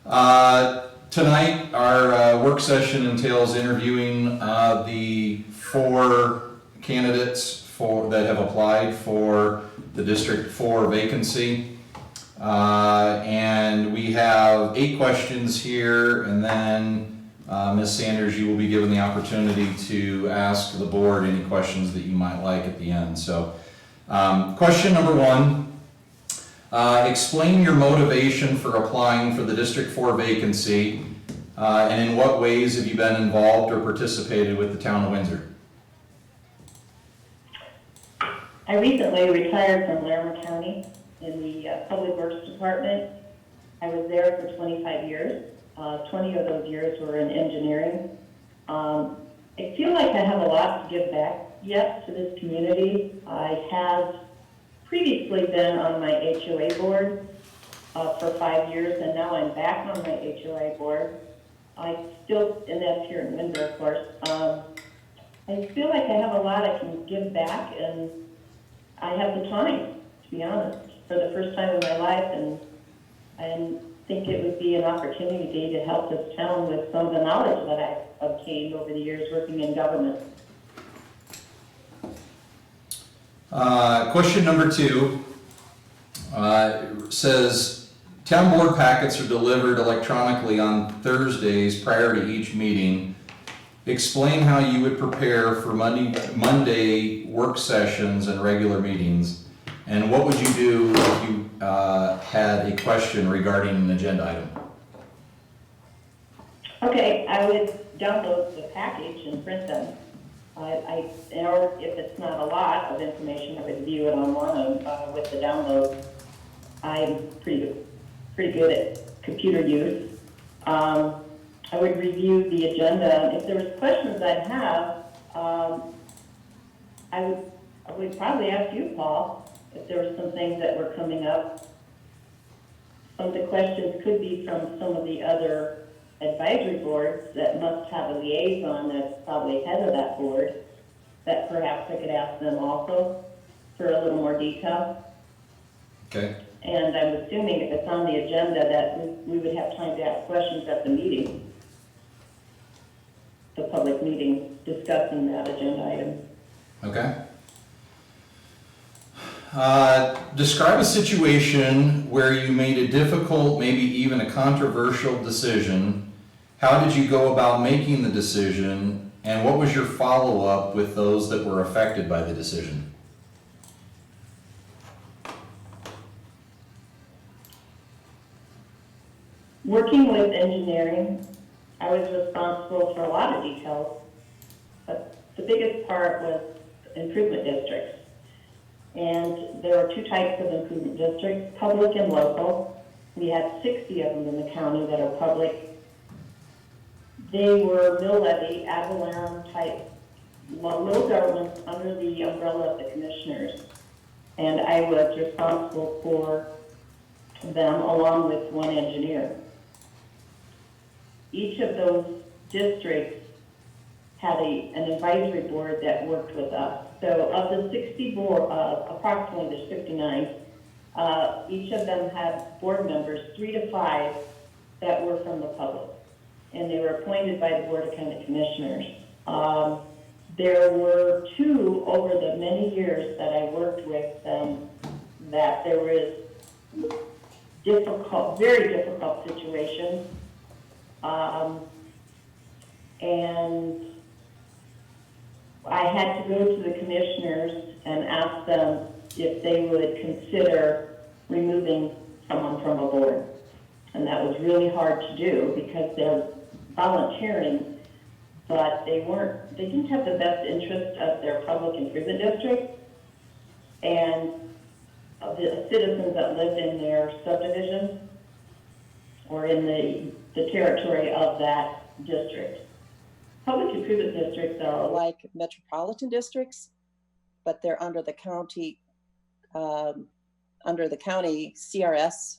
Tonight, our work session entails interviewing the 4 candidates that have applied for the District 4 vacancy. And we have 8 questions here, and then Ms. Sanders, you will be given the opportunity to ask the board any questions that you might like at the end. So, question number 1. Explain your motivation for applying for the District 4 vacancy, and in what ways have you been involved or participated with the town of Windsor? I recently retired from Rivera County in the Public Works Department. I was there for 25 years. 20 of those years were in engineering. I feel like I have a lot to give back yet to this community. I have previously been on my HOA board for 5 years, and now I'm back on my HOA board. I still, and that's here in Windsor, of course. I feel like I have a lot I can give back, and I have the time, to be honest, for the first time in my life, and I think it would be an opportunity to help this town with some of the knowledge that I've obtained over the years working in government. Question number 2 says, town board packets are delivered electronically on Thursdays prior to each meeting. Explain how you would prepare for Monday work sessions and regular meetings, and what would you do if you had a question regarding an agenda item? Okay, I would download the package and print them. Or if it's not a lot of information, I would view it online with the download. I'm pretty good at computer use. I would review the agenda. If there was questions I'd have, I would probably ask you, Paul, if there were some things that were coming up. Some of the questions could be from some of the other advisory boards that must have a liaison that's probably head of that board, that perhaps I could ask them also for a little more detail. Okay. And I'm assuming if it's on the agenda that we would have time to ask questions at the meeting, the public meeting discussing that agenda item. Okay. Describe a situation where you made a difficult, maybe even a controversial decision. How did you go about making the decision, and what was your follow-up with those that were affected by the decision? Working with engineering, I was responsible for a lot of details, but the biggest part was improvement districts. And there are 2 types of improvement districts, public and local. We had 60 of them in the county that are public. They were mill levy, ad valorem type, local governments under the umbrella of the commissioners. And I was responsible for them along with 1 engineer. Each of those districts had an advisory board that worked with us. So of the 60 board, approximately there's 59, each of them had board members, 3 to 5, that were from the public. And they were appointed by the Board of County Commissioners. There were 2 over the many years that I worked with them that there was very difficult situations. And I had to go to the commissioners and ask them if they would consider removing someone from a board. And that was really hard to do because they're volunteering, but they didn't have the best interest of their public improvement district and of the citizens that lived in their subdivision or in the territory of that district. Public improvement districts are like metropolitan districts, but they're under the county CRS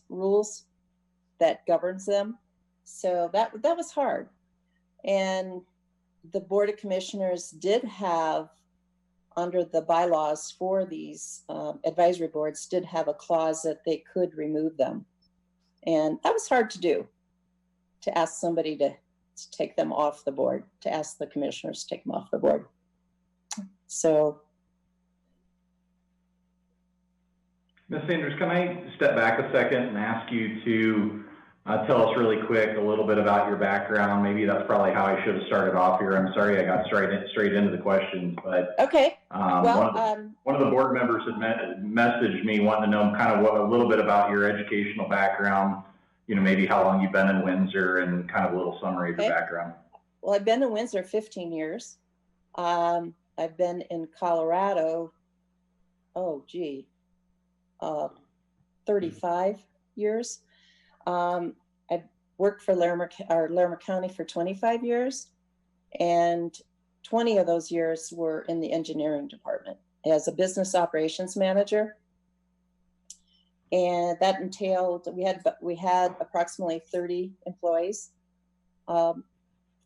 rules that governs them. So that was hard. And the Board of Commissioners did have, under the bylaws for these advisory boards, did have a clause that they could remove them. And that was hard to do. to ask somebody to take them off the board, to ask the commissioners to take them off the board. So. Ms. Sanders, can I step back a second and ask you to tell us really quick a little bit about your background? Maybe that's probably how I should have started off here. I'm sorry I got straight into the questions, but Okay. one of the board members had messaged me wanting to know kind of a little bit about your educational background, you know, maybe how long you've been in Windsor and kind of a little summary of your background. Well, I've been in Windsor 15 years. I've been in Colorado, 35 years. I've worked for Larimer County for 25 years, and 20 of those years were in the engineering department as a business operations manager. And that entailed, we had approximately 30 employees,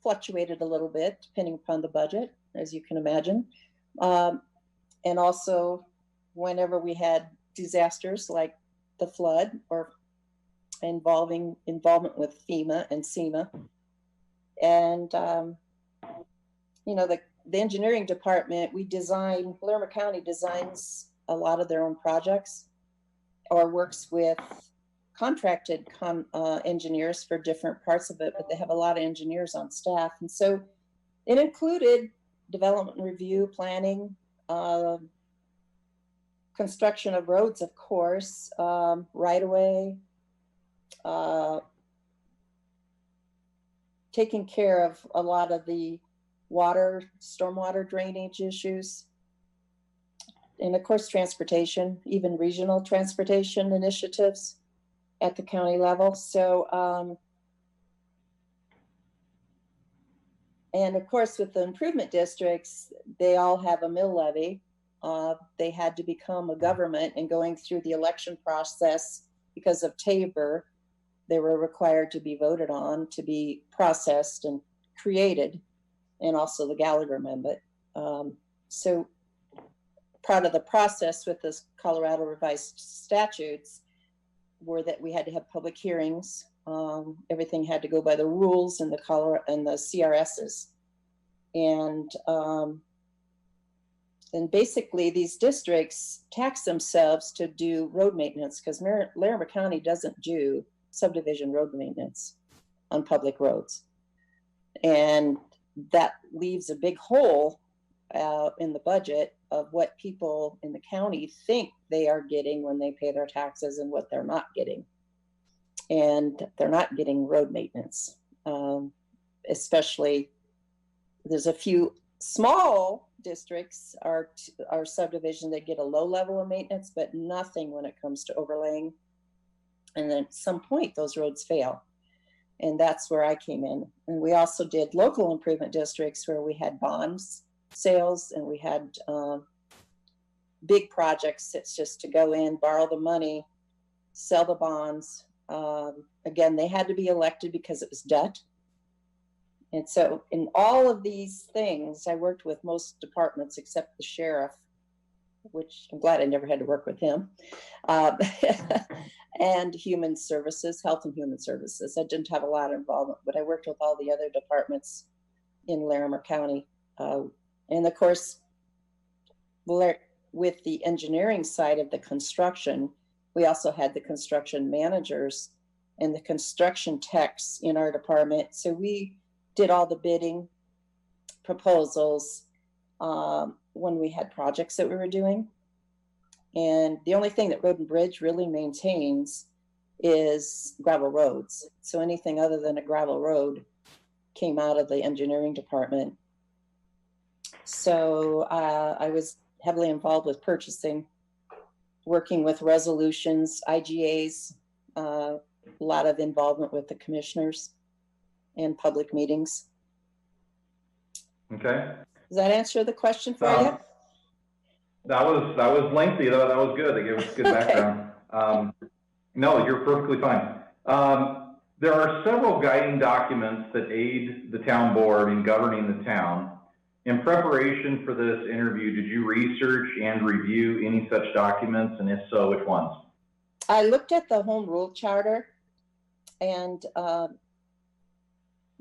fluctuated a little bit depending upon the budget, as you can imagine. And also whenever we had disasters like the flood or involvement with FEMA and SEMA. And, you know, the engineering department, Larimer County designs a lot of their own projects or works with contracted engineers for different parts of it, but they have a lot of engineers on staff. And so it included development review, planning, construction of roads, of course, right-of-way, taking care of a lot of the stormwater drainage issues, and of course, transportation, even regional transportation initiatives at the county level. So, and of course, with the improvement districts, they all have a mill levy. They had to become a government, and going through the election process because of Tabor, they were required to be voted on, to be processed and created, and also the Gallagher Amendment. So part of the process with this Colorado revised statutes were that we had to have public hearings. Everything had to go by the rules and the CRSs. And basically these districts tax themselves to do road maintenance, because Larimer County doesn't do subdivision road maintenance on public roads. And that leaves a big hole in the budget of what people in the county think they are getting when they pay their taxes and what they're not getting. And they're not getting road maintenance. Especially, there's a few small districts, our subdivision, that get a low level of maintenance, but nothing when it comes to overlaying. And then at some point, those roads fail. And that's where I came in. And we also did local improvement districts where we had bonds sales, and we had big projects. It's just to go in, borrow the money, sell the bonds. Again, they had to be elected because it was debt. And so in all of these things, I worked with most departments except the sheriff, which I'm glad I never had to work with him, and human services, health and human services. I didn't have a lot of involvement, but I worked with all the other departments in Larimer County. And of course, with the engineering side of the construction, we also had the construction managers and the construction techs in our department. So we did all the bidding proposals when we had projects that we were doing. And the only thing that Road and Bridge really maintains is gravel roads. So anything other than a gravel road came out of the engineering department. So I was heavily involved with purchasing, working with resolutions, IGAs, a lot of involvement with the commissioners and public meetings. Okay. Does that answer the question for you? That was lengthy, though. That was good. It gave us good background. No, you're perfectly fine. There are several guiding documents that aid the town board in governing the town. In preparation for this interview, did you research and review any such documents, and if so, which ones? I looked at the Home Rule Charter, and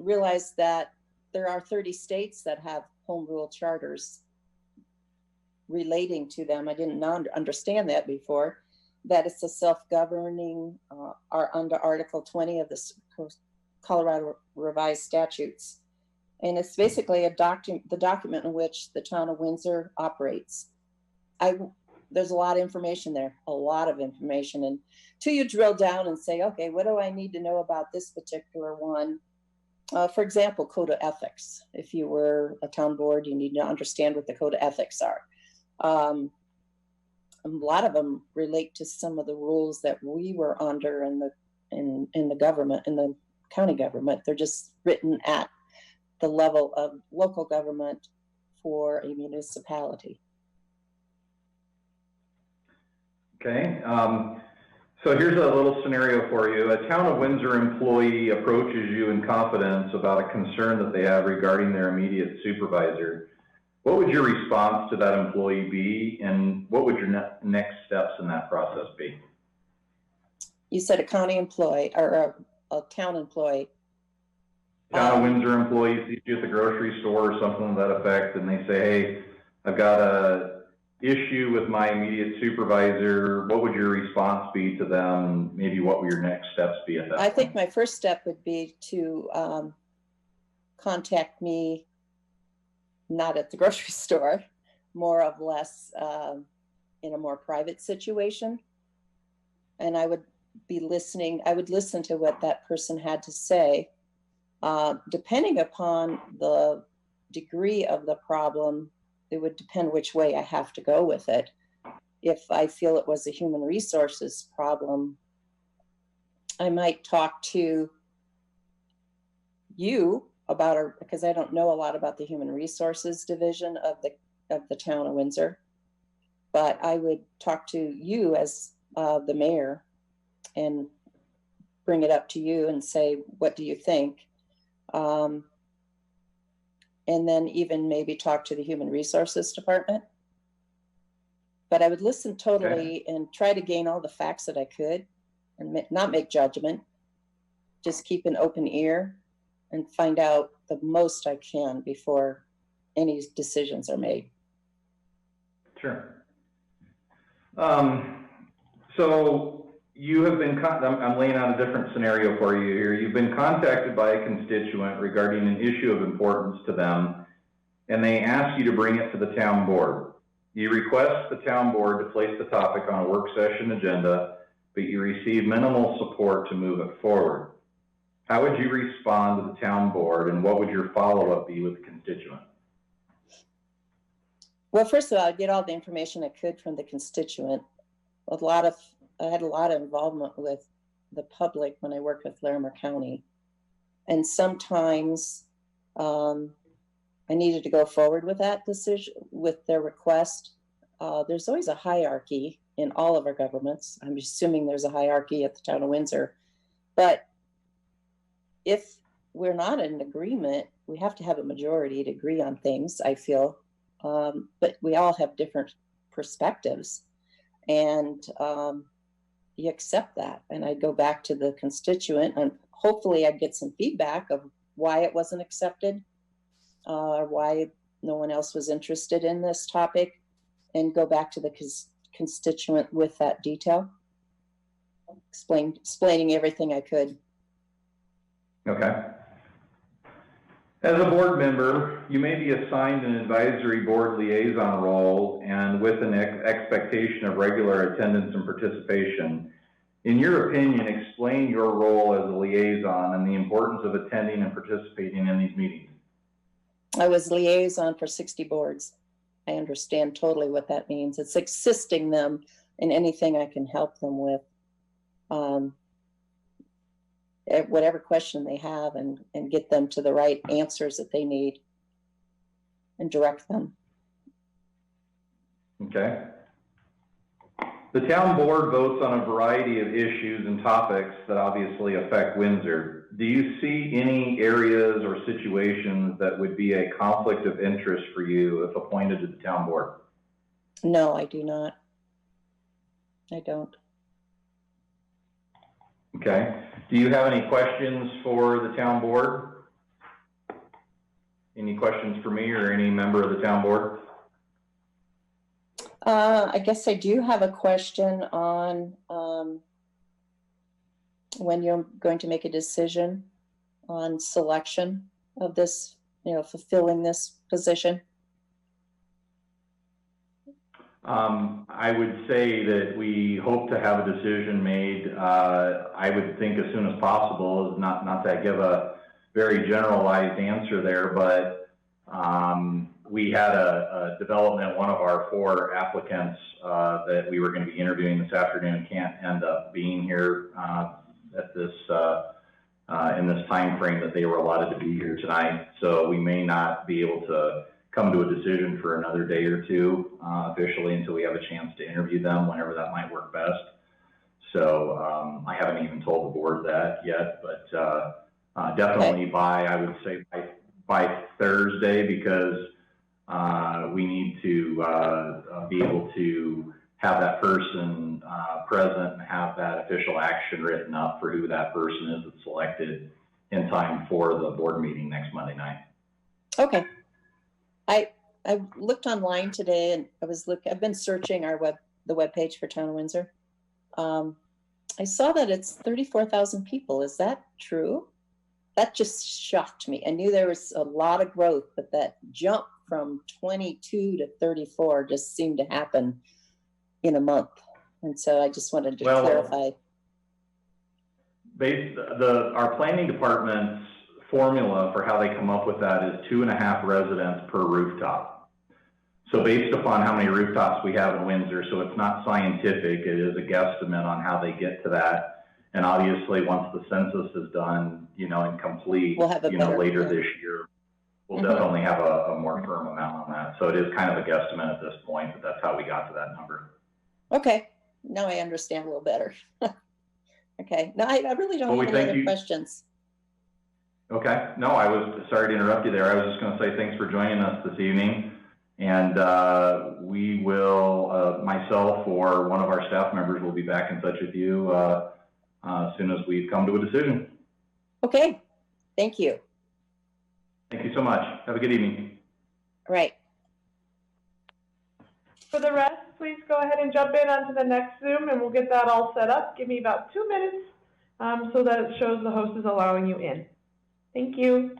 realized that there are 30 states that have home rule charters relating to them. I didn't understand that before, that it's a self-governing, are under Article 20 of the Colorado Revised Statutes. And it's basically the document in which the town of Windsor operates. There's a lot of information there, a lot of information. And till you drill down and say, okay, what do I need to know about this particular one? For example, code of ethics. If you were a town board, you need to understand what the code of ethics are. A lot of them relate to some of the rules that we were under in the government, in the county government. They're just written at the level of local government for a municipality. Okay. So here's a little scenario for you. A town of Windsor employee approaches you in confidence about a concern that they have regarding their immediate supervisor. What would your response to that employee be, and what would your next steps in that process be? You said a county employee or a town employee. Town of Windsor employees see you at the grocery store or something to that effect, and they say, hey, I've got a issue with my immediate supervisor. What would your response be to them? Maybe what would your next steps be at that point? I think my first step would be to contact me, not at the grocery store, more or less in a more private situation. And I would be listening. I would listen to what that person had to say. Depending upon the degree of the problem, it would depend which way I have to go with it. If I feel it was a human resources problem, I might talk to you about because I don't know a lot about the human resources division of the town of Windsor, but I would talk to you as the mayor and bring it up to you and say, what do you think? And then even maybe talk to the human resources department. But I would listen totally and try to gain all the facts that I could and not make judgment, just keep an open ear and find out the most I can before any decisions are made. Sure. So you have been, I'm laying out a different scenario for you here. You've been contacted by a constituent regarding an issue of importance to them, and they ask you to bring it to the town board. You request the town board to place the topic on a work session agenda, but you receive minimal support to move it forward. How would you respond to the town board, and what would your follow-up be with the constituent? Well, first of all, I'd get all the information I could from the constituent. I had a lot of involvement with the public when I worked with Larimer County. And sometimes I needed to go forward with that decision, with their request. There's always a hierarchy in all of our governments. I'm assuming there's a hierarchy at the town of Windsor. But if we're not in agreement, we have to have a majority to agree on things, I feel. But we all have different perspectives. And you accept that. And I go back to the constituent, and hopefully I'd get some feedback of why it wasn't accepted, why no one else was interested in this topic, and go back to the constituent with that detail, explaining everything I could. Okay. As a board member, you may be assigned an advisory board liaison role and with an expectation of regular attendance and participation. In your opinion, explain your role as a liaison and the importance of attending and participating in these meetings. I was liaison for 60 boards. I understand totally what that means. It's assisting them in anything I can help them with. Whatever question they have, and get them to the right answers that they need and direct them. Okay. The town board votes on a variety of issues and topics that obviously affect Windsor. Do you see any areas or situations that would be a conflict of interest for you if appointed to the town board? No, I do not. I don't. Okay. Do you have any questions for the town board? Any questions for me or any member of the town board? I guess I do have a question on when you're going to make a decision on selection of this, fulfilling this position. I would say that we hope to have a decision made, I would think as soon as possible, not to give a very generalized answer there, but we had a development, one of our 4 applicants that we were going to be interviewing this afternoon can't end up being here at this in this time frame that they were allotted to be here tonight. So we may not be able to come to a decision for another day or 2 officially until we have a chance to interview them, whenever that might work best. So I haven't even told the board that yet, but definitely I would say by Thursday, because we need to be able to have that person present and have that official action written up for who that person is that's selected in time for the board meeting next Monday night. Okay. I looked online today, and I've been searching the webpage for Town of Windsor. I saw that it's 34,000 people. Is that true? That just shocked me. I knew there was a lot of growth, but that jump from 22 to 34 just seemed to happen in a month. And so I just wanted to clarify. Our planning department's formula for how they come up with that is 2.5 residents per rooftop. So based upon how many rooftops we have in Windsor, so it's not scientific, it is a guesstimate on how they get to that. And obviously once the census is done, and complete, we'll have later this year, we'll definitely have a more firm amount on that. So it is kind of a guesstimate at this point, but that's how we got to that number. Okay, now I understand a little better. Okay, no, I really don't have any other questions. Okay, no, I was sorry to interrupt you there. I was just going to say thanks for joining us this evening. And we will, myself or one of our staff members will be back in touch with you as soon as we've come to a decision. Okay, thank you. Thank you so much. Have a good evening. All right. For the rest, please go ahead and jump in onto the next Zoom and we'll get that all set up. Give me about 2 minutes so that it shows the host is allowing you in. Thank you.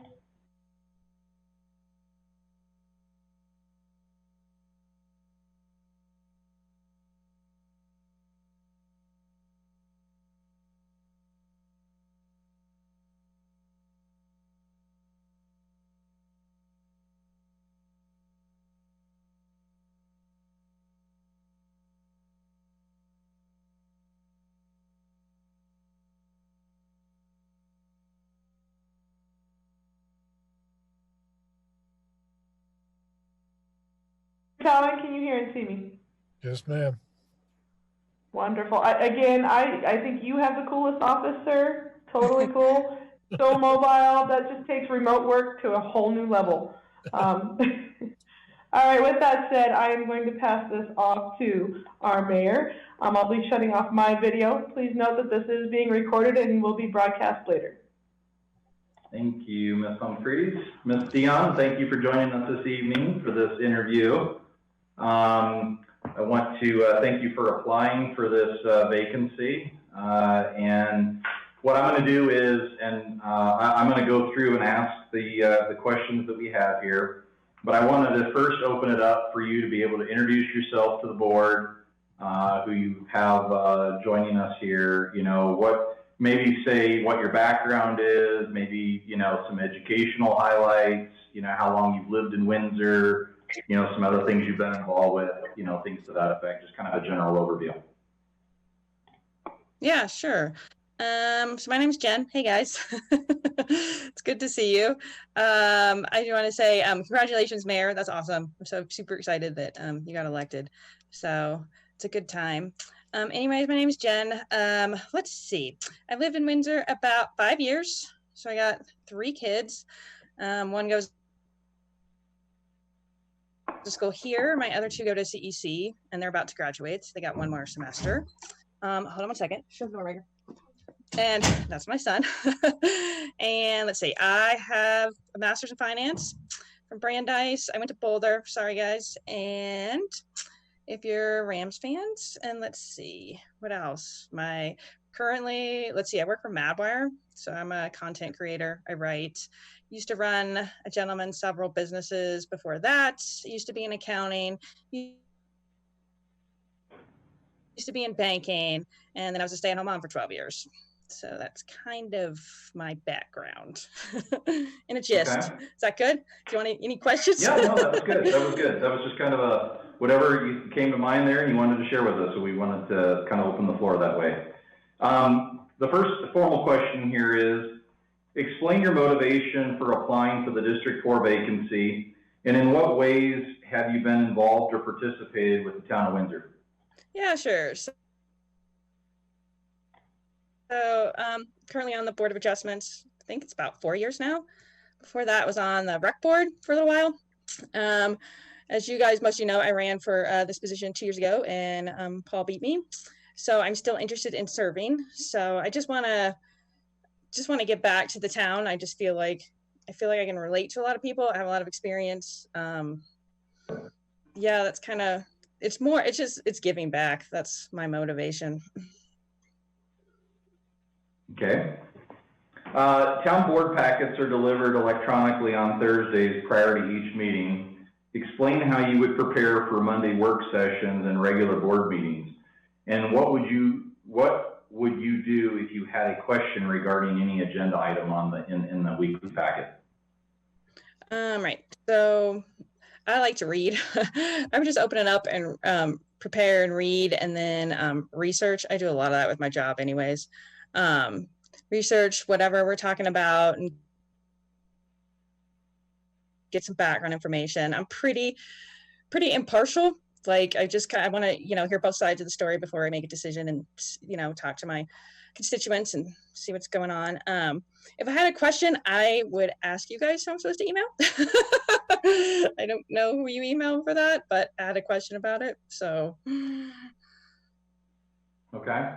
Calvin, can you hear and see me? Yes, ma'am. Wonderful. I think you have the coolest office, sir. Totally cool. So mobile. That just takes remote work to a whole new level. All right, with that said, I am going to pass this off to our mayor. I'll be shutting off my video. Please note that this is being recorded and will be broadcast later. Thank you, Ms. Humphreys. Ms. Dion, thank you for joining us this evening for this interview. I want to thank you for applying for this vacancy. And what I'm going to do is, I'm going to go through and ask the questions that we have here. But I wanted to first open it up for you to be able to introduce yourself to the board, who you have joining us here. Maybe say what your background is, maybe, some educational highlights, how long you've lived in Windsor, some other things you've been involved with, things to that effect, just kind of a general overview. Yeah, sure. So my name's Jen. Hey guys, it's good to see you. I do want to say congratulations, Mayor. That's awesome. I'm so super excited that you got elected. So it's a good time. Anyways, my name is Jen. Let's see. I've lived in Windsor about 5 years. So I got 3 kids. One goes to school here. My other 2 go to CEC, and they're about to graduate. So they got 1 more semester. Hold on 1 second. Shut the door, Rager. And that's my son. And let's see. I have a master's in finance. from Brandeis. I went to Boulder, sorry guys. And if you're Rams fans, and let's see, what else? I work for Madwire. So I'm a content creator. I write. Used to run a gentleman several businesses before that. Used to be in accounting. Used to be in banking. And then I was a stay-at-home mom for 12 years. So that's kind of my background in a gist. Okay. Is that good? Do you want any questions? Yeah, no, that was good. That was good. That was just kind of whatever you came to mind there and you wanted to share with us. So we wanted to kind of open the floor that way. The first formal question here is, explain your motivation for applying for the District 4 vacancy, and in what ways have you been involved or participated with the town of Windsor? Yeah, sure. So currently on the Board of Adjustments, I think it's about 4 years now. Before that, I was on the rec board for a little while. As you guys, most of you know, I ran for this position 2 years ago, and Paul beat me. So I'm still interested in serving. So I just want to get back to the town. I feel like I can relate to a lot of people. I have a lot of experience. Yeah, that's kind of, it's giving back. That's my motivation. Okay. Town board packets are delivered electronically on Thursdays prior to each meeting. Explain how you would prepare for Monday work sessions and regular board meetings. And what would you do if you had a question regarding any agenda item in the weekly packet? Right. So I like to read. I would just open it up and prepare and read, and then research. I do a lot of that with my job anyways. Research whatever we're talking about and get some background information. I'm pretty impartial. Like I want to, hear both sides of the story before I make a decision and, talk to my constituents and see what's going on. If I had a question, I would ask you guys who I'm supposed to email. I don't know who you email for that, but I had a question about it. So. Okay.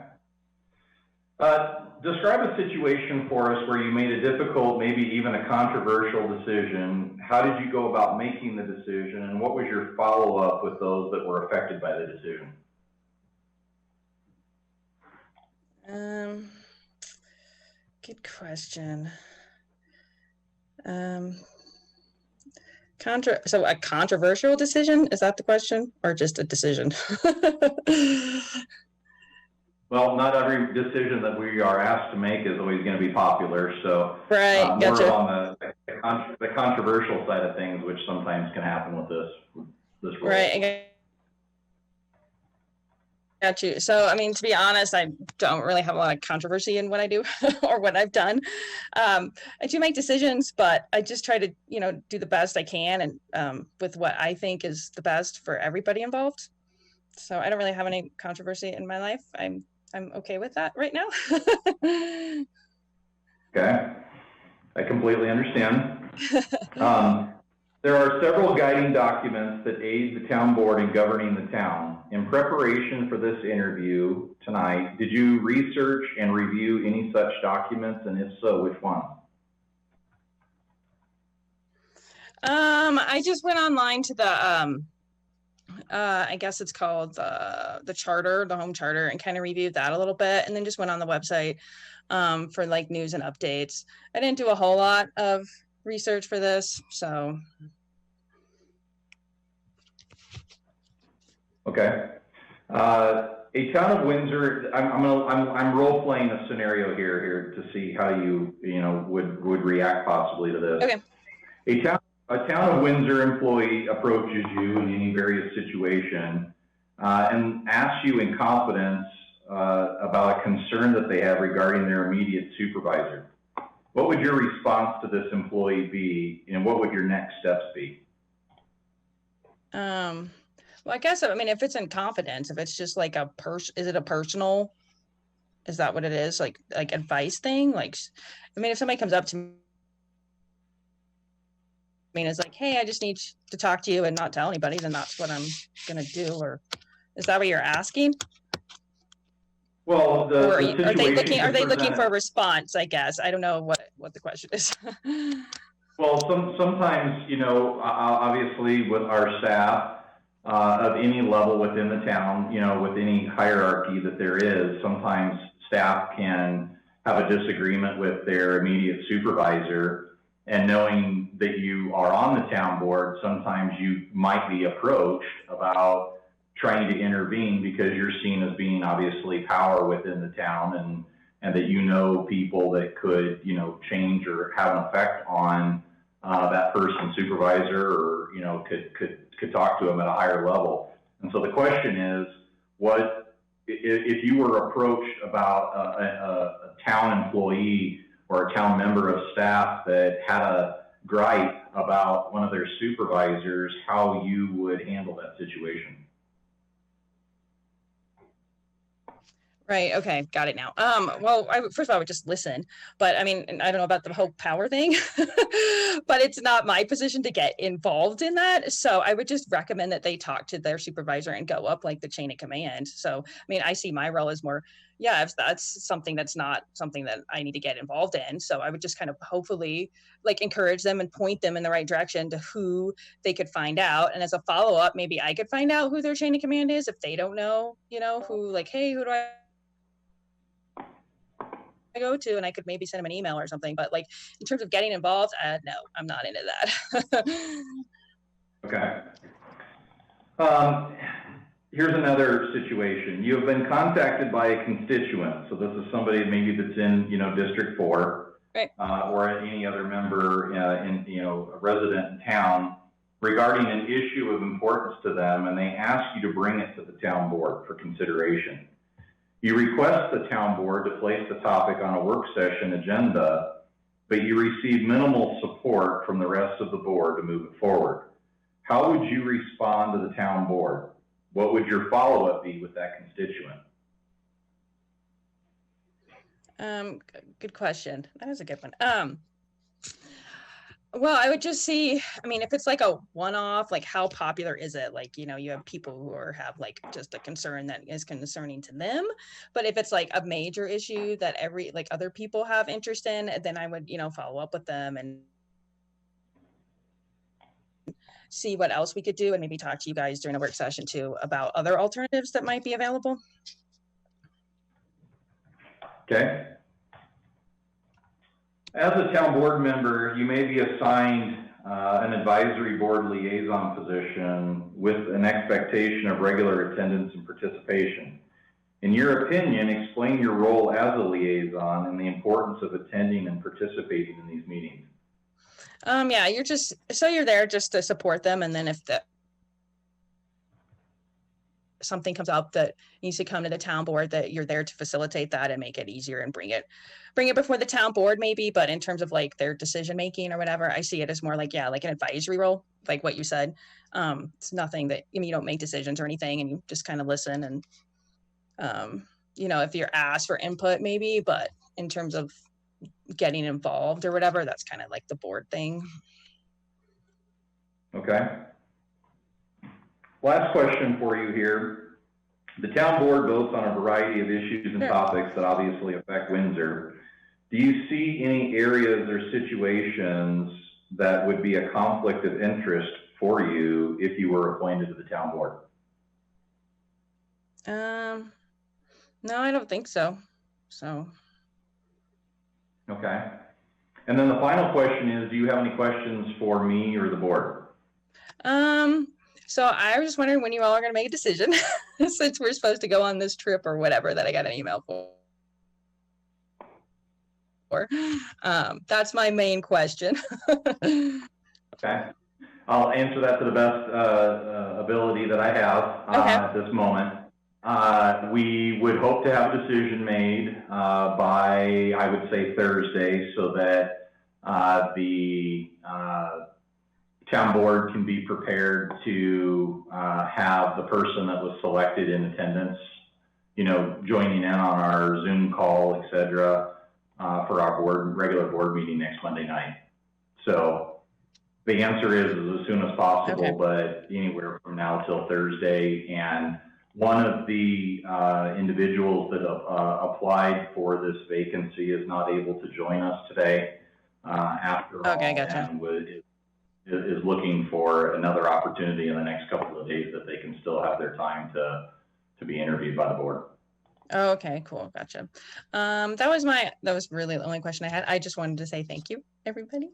Describe a situation for us where you made a difficult, maybe even a controversial decision. How did you go about making the decision, and what was your follow-up with those that were affected by the decision? Good question. So a controversial decision, is that the question, or just a decision? Well, not every decision that we are asked to make is always going to be popular. So Right, more gotcha. on the controversial side of things, which sometimes can happen with this role. Right, I got you. So, I mean, to be honest, I don't really have a lot of controversy in what I do or what I've done. I do make decisions, but I just try to, do the best I can and with what I think is the best for everybody involved. So I don't really have any controversy in my life. I'm okay with that right now. Okay, I completely understand. There are several guiding documents that aid the town board in governing the town. In preparation for this interview tonight, did you research and review any such documents, and if so, which ones? I just went online to the I guess it's called the charter, the home charter, and kind of reviewed that a little bit, and then just went on the website for like news and updates. I didn't do a whole lot of research for this, so. Okay. A town of Windsor. I'm role playing a scenario here to see how you would react possibly to this. Okay. A town of Windsor employee approaches you in any various situation and asks you in confidence about a concern that they have regarding their immediate supervisor. What would your response to this employee be, and what would your next steps be? Well, I guess, if it's in confidence, if it's just like is it a personal, is that what it is? Like advice thing? Like, if somebody comes up to me, it's like, hey, I just need to talk to you and not tell anybody, then that's what I'm going to do. Or is that what you're asking? Well, are they looking for a response? I guess I don't know what the question is. Well, sometimes, you know, obviously with our staff, of any level within the town, you know, with any hierarchy that there is, sometimes staff can have a disagreement with their immediate supervisor. And knowing that you are on the town board, sometimes you might be approached about trying to intervene because you're seen as being obviously power within the town, and that you know people that could, you know, change or have an effect on that person's supervisor, or, you know, could talk to them at a higher level. And so the question is, what if you were approached about a town employee or a town member of staff that had a gripe about one of their supervisors, how you would handle that situation? Right. Okay. Got it now. Well, first of all, I would just listen, but I mean, I don't know about the whole power thing, but it's not my position to get involved in that. So I would just recommend that they talk to their supervisor and go up like the chain of command. So, I mean, I see my role as more, yeah, if that's something that's not something that I need to get involved in. So I would just kind of hopefully like encourage them and point them in the right direction to who they could find out. And as a follow-up, maybe I could find out who their chain of command is if they don't know, you know, who, like, hey, who do I go to, and I could maybe send them an email or something. But like in terms of getting involved, no, I'm not into that. Okay. Here's another situation. You have been contacted by a constituent. So this is somebody maybe that's in, you know, District 4, right. Or any other member in, you know, a resident in town regarding an issue of importance to them, and they ask you to bring it to the town board for consideration. You request the town board to place the topic on a work session agenda, but you receive minimal support from the rest of the board to move it forward. How would you respond to the town board? What would your follow-up be with that constituent? Good question. That is a good one. Well, I would just see, I mean, if it's like a one-off, like how popular is it? Like, you know, you have people who have like just a concern that is concerning to them. But if it's like a major issue that like other people have interest in, then I would, you know, follow up with them and see what else we could do, and maybe talk to you guys during a work session too about other alternatives that might be available. Okay. As a town board member, you may be assigned an advisory board liaison position with an expectation of regular attendance and participation. In your opinion, explain your role as a liaison and the importance of attending and participating in these meetings. Yeah, you're there just to support them, and then if something comes up that needs to come to the town board, that you're there to facilitate that and make it easier and bring it before the town board maybe. But in terms of like their decision making or whatever, I see it as more like, yeah, like an advisory role, like what you said. It's nothing that, I mean, you don't make decisions or anything, and you just kind of listen and you know, if you're asked for input maybe, but in terms of getting involved or whatever, that's kind of like the board thing. Okay. Last question for you here. The town board votes on a variety of issues and topics that obviously affect Windsor. Do you see any areas or situations that would be a conflict of interest for you if you were appointed to the town board? No, I don't think so. So. Okay. And then the final question is, do you have any questions for me or the board? So I was just wondering when you all are going to make a decision since we're supposed to go on this trip or whatever that I got an email for. That's my main question. Okay. I'll answer that to the best ability that I have at this moment. We would hope to have a decision made by, I would say, Thursday, so that the town board can be prepared to have the person that was selected in attendance, you know, joining in on our Zoom call, et cetera, for our regular board meeting next Monday night. So the answer is as soon as possible, but anywhere from now till Thursday. And one of the individuals that applied for this vacancy is not able to join us today. after Okay, all, gotcha. and is looking for another opportunity in the next couple of days that they can still have their time to be interviewed by the board. Oh, okay, cool, gotcha. That was really the only question I had. I just wanted to say thank you, everybody.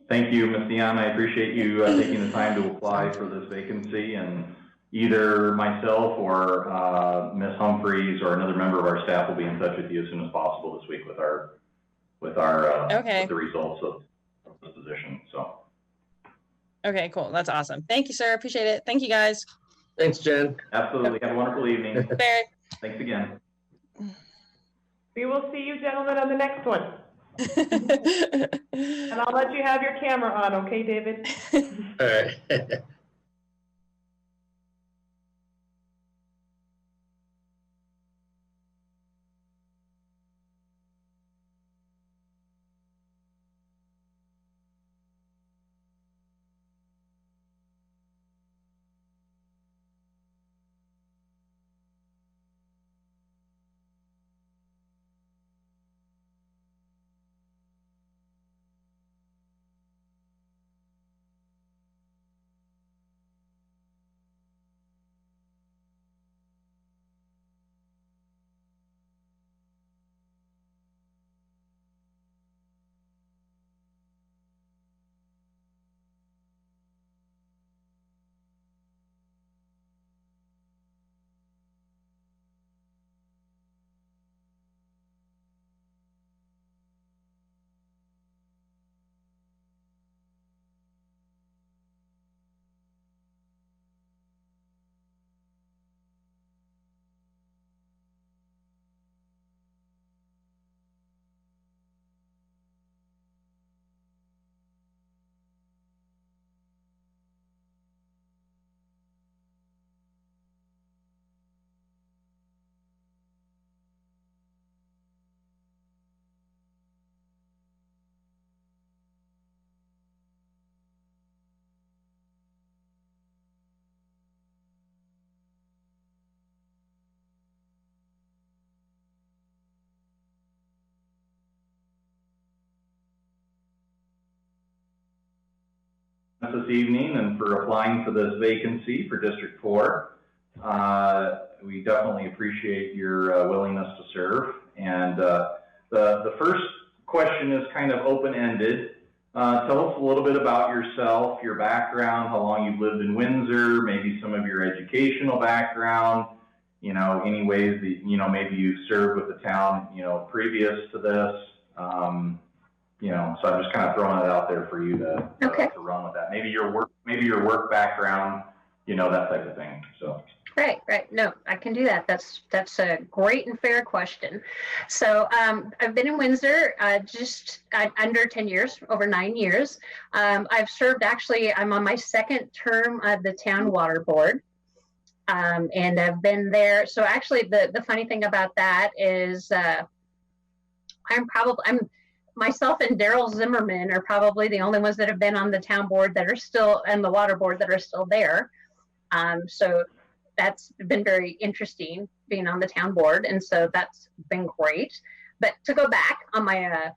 Thank you, Ms. Dion. I appreciate you taking the time to apply for this vacancy, and either myself or Ms. Humphreys or another member of our staff will be in touch with you as soon as possible this week with Okay. with the results of this position. So. Okay, cool. That's awesome. Thank you, sir. Appreciate it. Thank you, guys. Thanks, Jen. Absolutely. Have a wonderful evening. Barry. Thanks again. We will see you gentlemen on the next one. And I'll let you have your camera on, okay, David? All right. This evening and for applying for this vacancy for District 4. We definitely appreciate your willingness to serve. And the first question is kind of open-ended. Tell us a little bit about yourself, your background, how long you've lived in Windsor, maybe some of your educational background, you know, any ways that, you know, maybe you've served with the town, you know, previous to this. You know, so I'm just kind of throwing it out there for you to run with that. Maybe your work background, you know, that type of thing. So. Right. No, I can do that. That's a great and fair question. So I've been in Windsor just under 10 years, over 9 years. I've served, actually, I'm on my second term of the town water board. And I've been there. So actually the funny thing about that is myself and Daryl Zimmerman are probably the only ones that have been on the town board that are still, and the water board that are still there. So that's been very interesting being on the town board. And so that's been great. But to go back on my,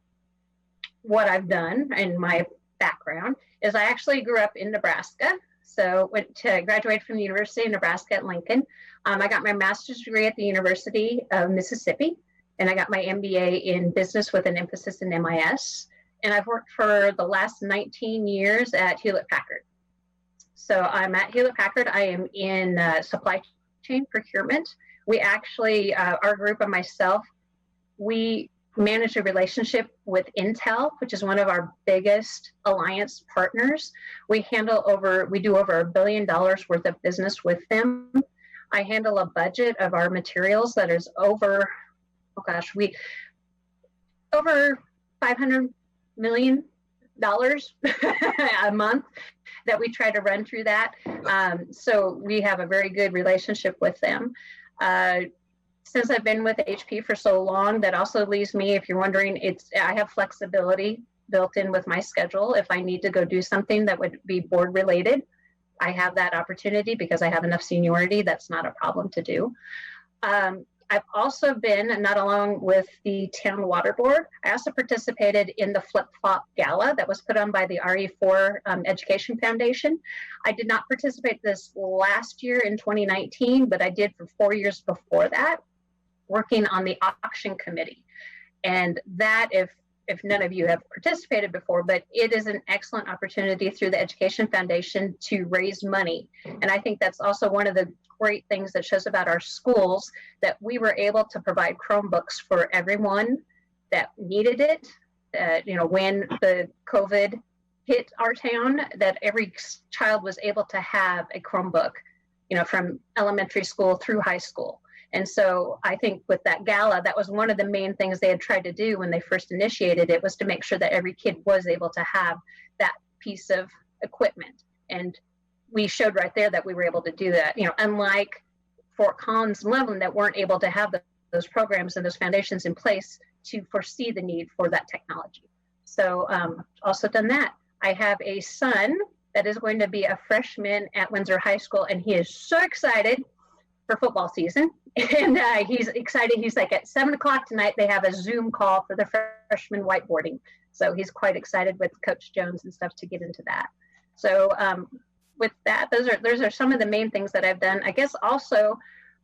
what I've done and my background is I actually grew up in Nebraska. So went to graduate from the University of Nebraska at Lincoln. I got my master's degree at the University of Mississippi. And I got my MBA in business with an emphasis in MIS. And I've worked for the last 19 years at Hewlett Packard. So I'm at Hewlett Packard. I am in supply chain procurement. We actually, our group and myself, we manage a relationship with Intel, which is one of our biggest alliance partners. We do over $1 billion worth of business with them. I handle a budget of our materials that is over $500 million a month that we try to run through that. So we have a very good relationship with them. Since I've been with HP for so long, that also leaves me, if you're wondering, I have flexibility built in with my schedule. If I need to go do something that would be board related, I have that opportunity because I have enough seniority. That's not a problem to do. I've also been, not along with the town water board, I also participated in the flip-flop gala that was put on by the RE4 Education Foundation. I did not participate this last year in 2019, but I did for 4 years before that, working on the auction committee. And that, if none of you have participated before, but it is an excellent opportunity through the Education Foundation to raise money. And I think that's also one of the great things that shows about our schools, that we were able to provide Chromebooks for everyone that needed it. When the COVID hit our town, that every child was able to have a Chromebook, from elementary school through high school. And so I think with that gala, that was one of the main things they had tried to do when they first initiated it, was to make sure that every kid was able to have that piece of equipment. And we showed right there that we were able to do that, unlike Fort Collins and Levelland that weren't able to have those programs and those foundations in place to foresee the need for that technology. So also done that. I have a son that is going to be a freshman at Windsor High School, and he is so excited for football season. And he's excited. He's like, at 7:00 tonight, they have a Zoom call for the freshman whiteboarding. So he's quite excited with Coach Jones and stuff to get into that. So with that, those are some of the main things that I've done. I guess also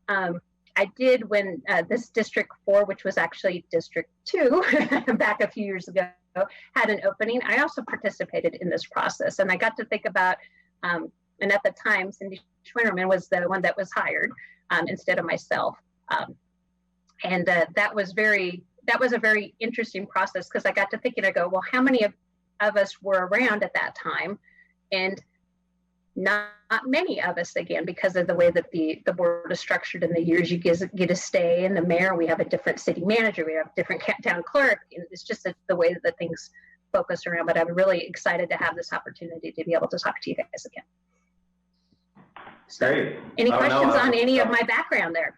I did when this District 4, which was actually District 2 back a few years ago, had an opening. I also participated in this process, and I got to think about, and at the time, Cindy Schwinnerman was the one that was hired instead of myself. And that was a very interesting process, because I got to thinking, I go, well, how many of us were around at that time? And not many of us, again, because of the way that the board is structured and the years you get to stay. And the mayor, we have a different city manager, we have a different town clerk. It's just the way that things focus around. But I'm really excited to have this opportunity to be able to talk to you guys again. So, great. Any questions on any of my background there?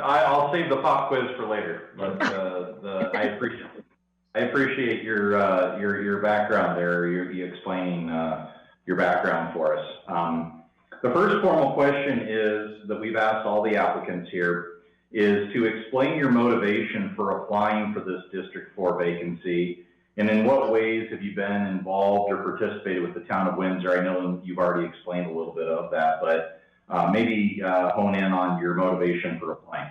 I'll save the pop quiz for later, but I appreciate your background there. You explaining your background for us. The first formal question is that we've asked all the applicants here is to explain your motivation for applying for this District 4 vacancy, and in what ways have you been involved or participated with the town of Windsor? I know you've already explained a little bit of that, but maybe hone in on your motivation for applying.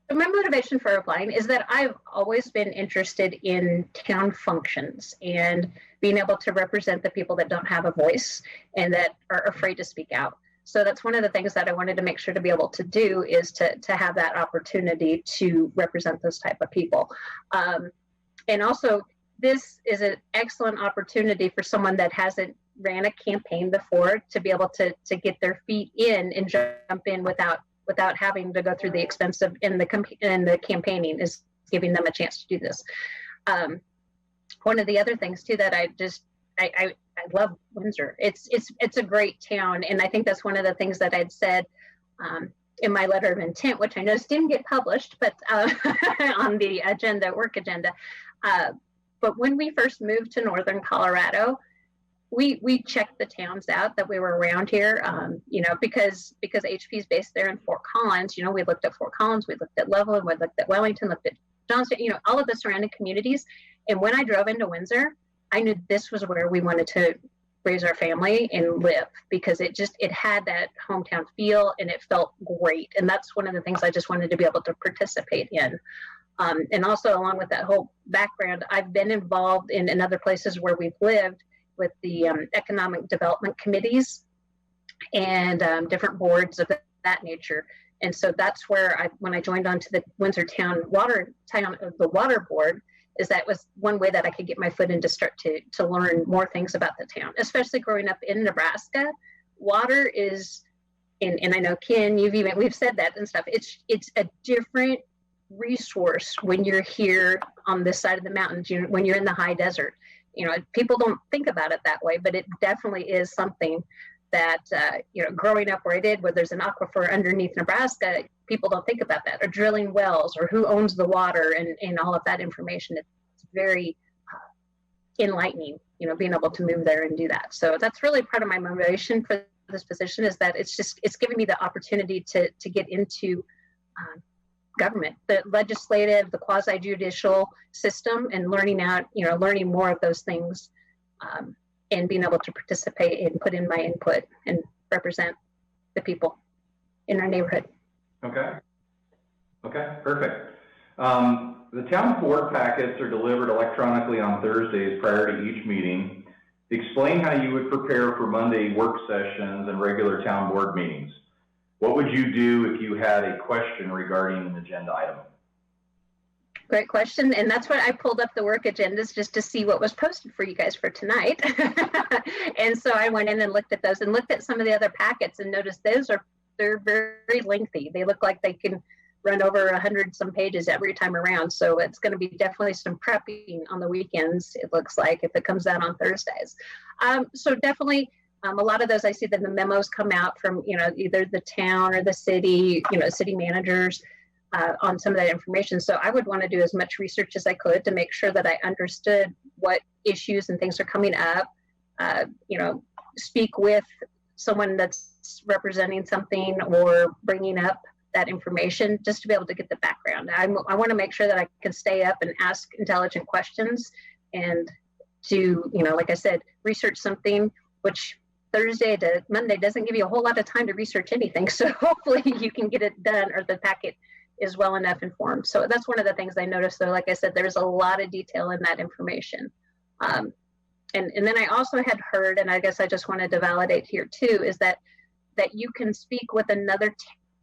So my motivation for applying is that I've always been interested in town functions and being able to represent the people that don't have a voice and that are afraid to speak out. So that's one of the things that I wanted to make sure to be able to do, is to have that opportunity to represent those type of people. And also, this is an excellent opportunity for someone that hasn't ran a campaign before to be able to get their feet in and jump in without having to go through the expense of in the campaigning, is giving them a chance to do this. One of the other things too that I love Windsor. It's a great town, and I think that's one of the things that I'd said in my letter of intent, which I know didn't get published, but on the work agenda. But when we first moved to Northern Colorado, we checked the towns out that we were around here, because HP is based there in Fort Collins. We looked at Fort Collins, we looked at Levelland, we looked at Wellington, looked at Johnston, all of the surrounding communities. And when I drove into Windsor, I knew this was where we wanted to raise our family and live, because it had that hometown feel and it felt great. And that's one of the things I just wanted to be able to participate in. And also, along with that whole background, I've been involved in other places where we've lived with the economic development committees and different boards of that nature. And so that's where when I joined onto the Windsor Town Water Board, is that was one way that I could get my foot in to start to learn more things about the town, especially growing up in Nebraska. Water is, and I know Ken, we've said that and stuff. It's a different resource when you're here on this side of the mountains. When you're in the high desert, people don't think about it that way, but it definitely is something that growing up where I did, where there's an aquifer underneath Nebraska, people don't think about that, or drilling wells, or who owns the water, and all of that information. It's very enlightening, being able to move there and do that. So that's really part of my motivation for this position is that it's giving me the opportunity to get into government, the legislative, the quasi-judicial system, and learning more of those things, and being able to participate and put in my input and represent the people in our neighborhood. Okay, perfect. The town board packets are delivered electronically on Thursdays prior to each meeting. Explain how you would prepare for Monday work sessions and regular town board meetings. What would you do if you had a question regarding an agenda item? Great question. And that's what I pulled up the work agendas just to see what was posted for you guys for tonight. And so I went in and looked at those and looked at some of the other packets and noticed they're very lengthy. They look like they can run over 100 some pages every time around. So it's going to be definitely some prepping on the weekends, it looks like, if it comes out on Thursdays. So definitely a lot of those, I see that the memos come out from, either the town or the city, city managers on some of that information. So I would want to do as much research as I could to make sure that I understood what issues and things are coming up, speak with someone that's representing something or bringing up that information just to be able to get the background. I want to make sure that I can stay up and ask intelligent questions and to, like I said, research something, which Thursday to Monday doesn't give you a whole lot of time to research anything. So hopefully you can get it done, or the packet is well enough informed. So that's one of the things I noticed, though. Like I said, there's a lot of detail in that information. And then I also had heard, and I guess I just wanted to validate here too, is that you can speak with another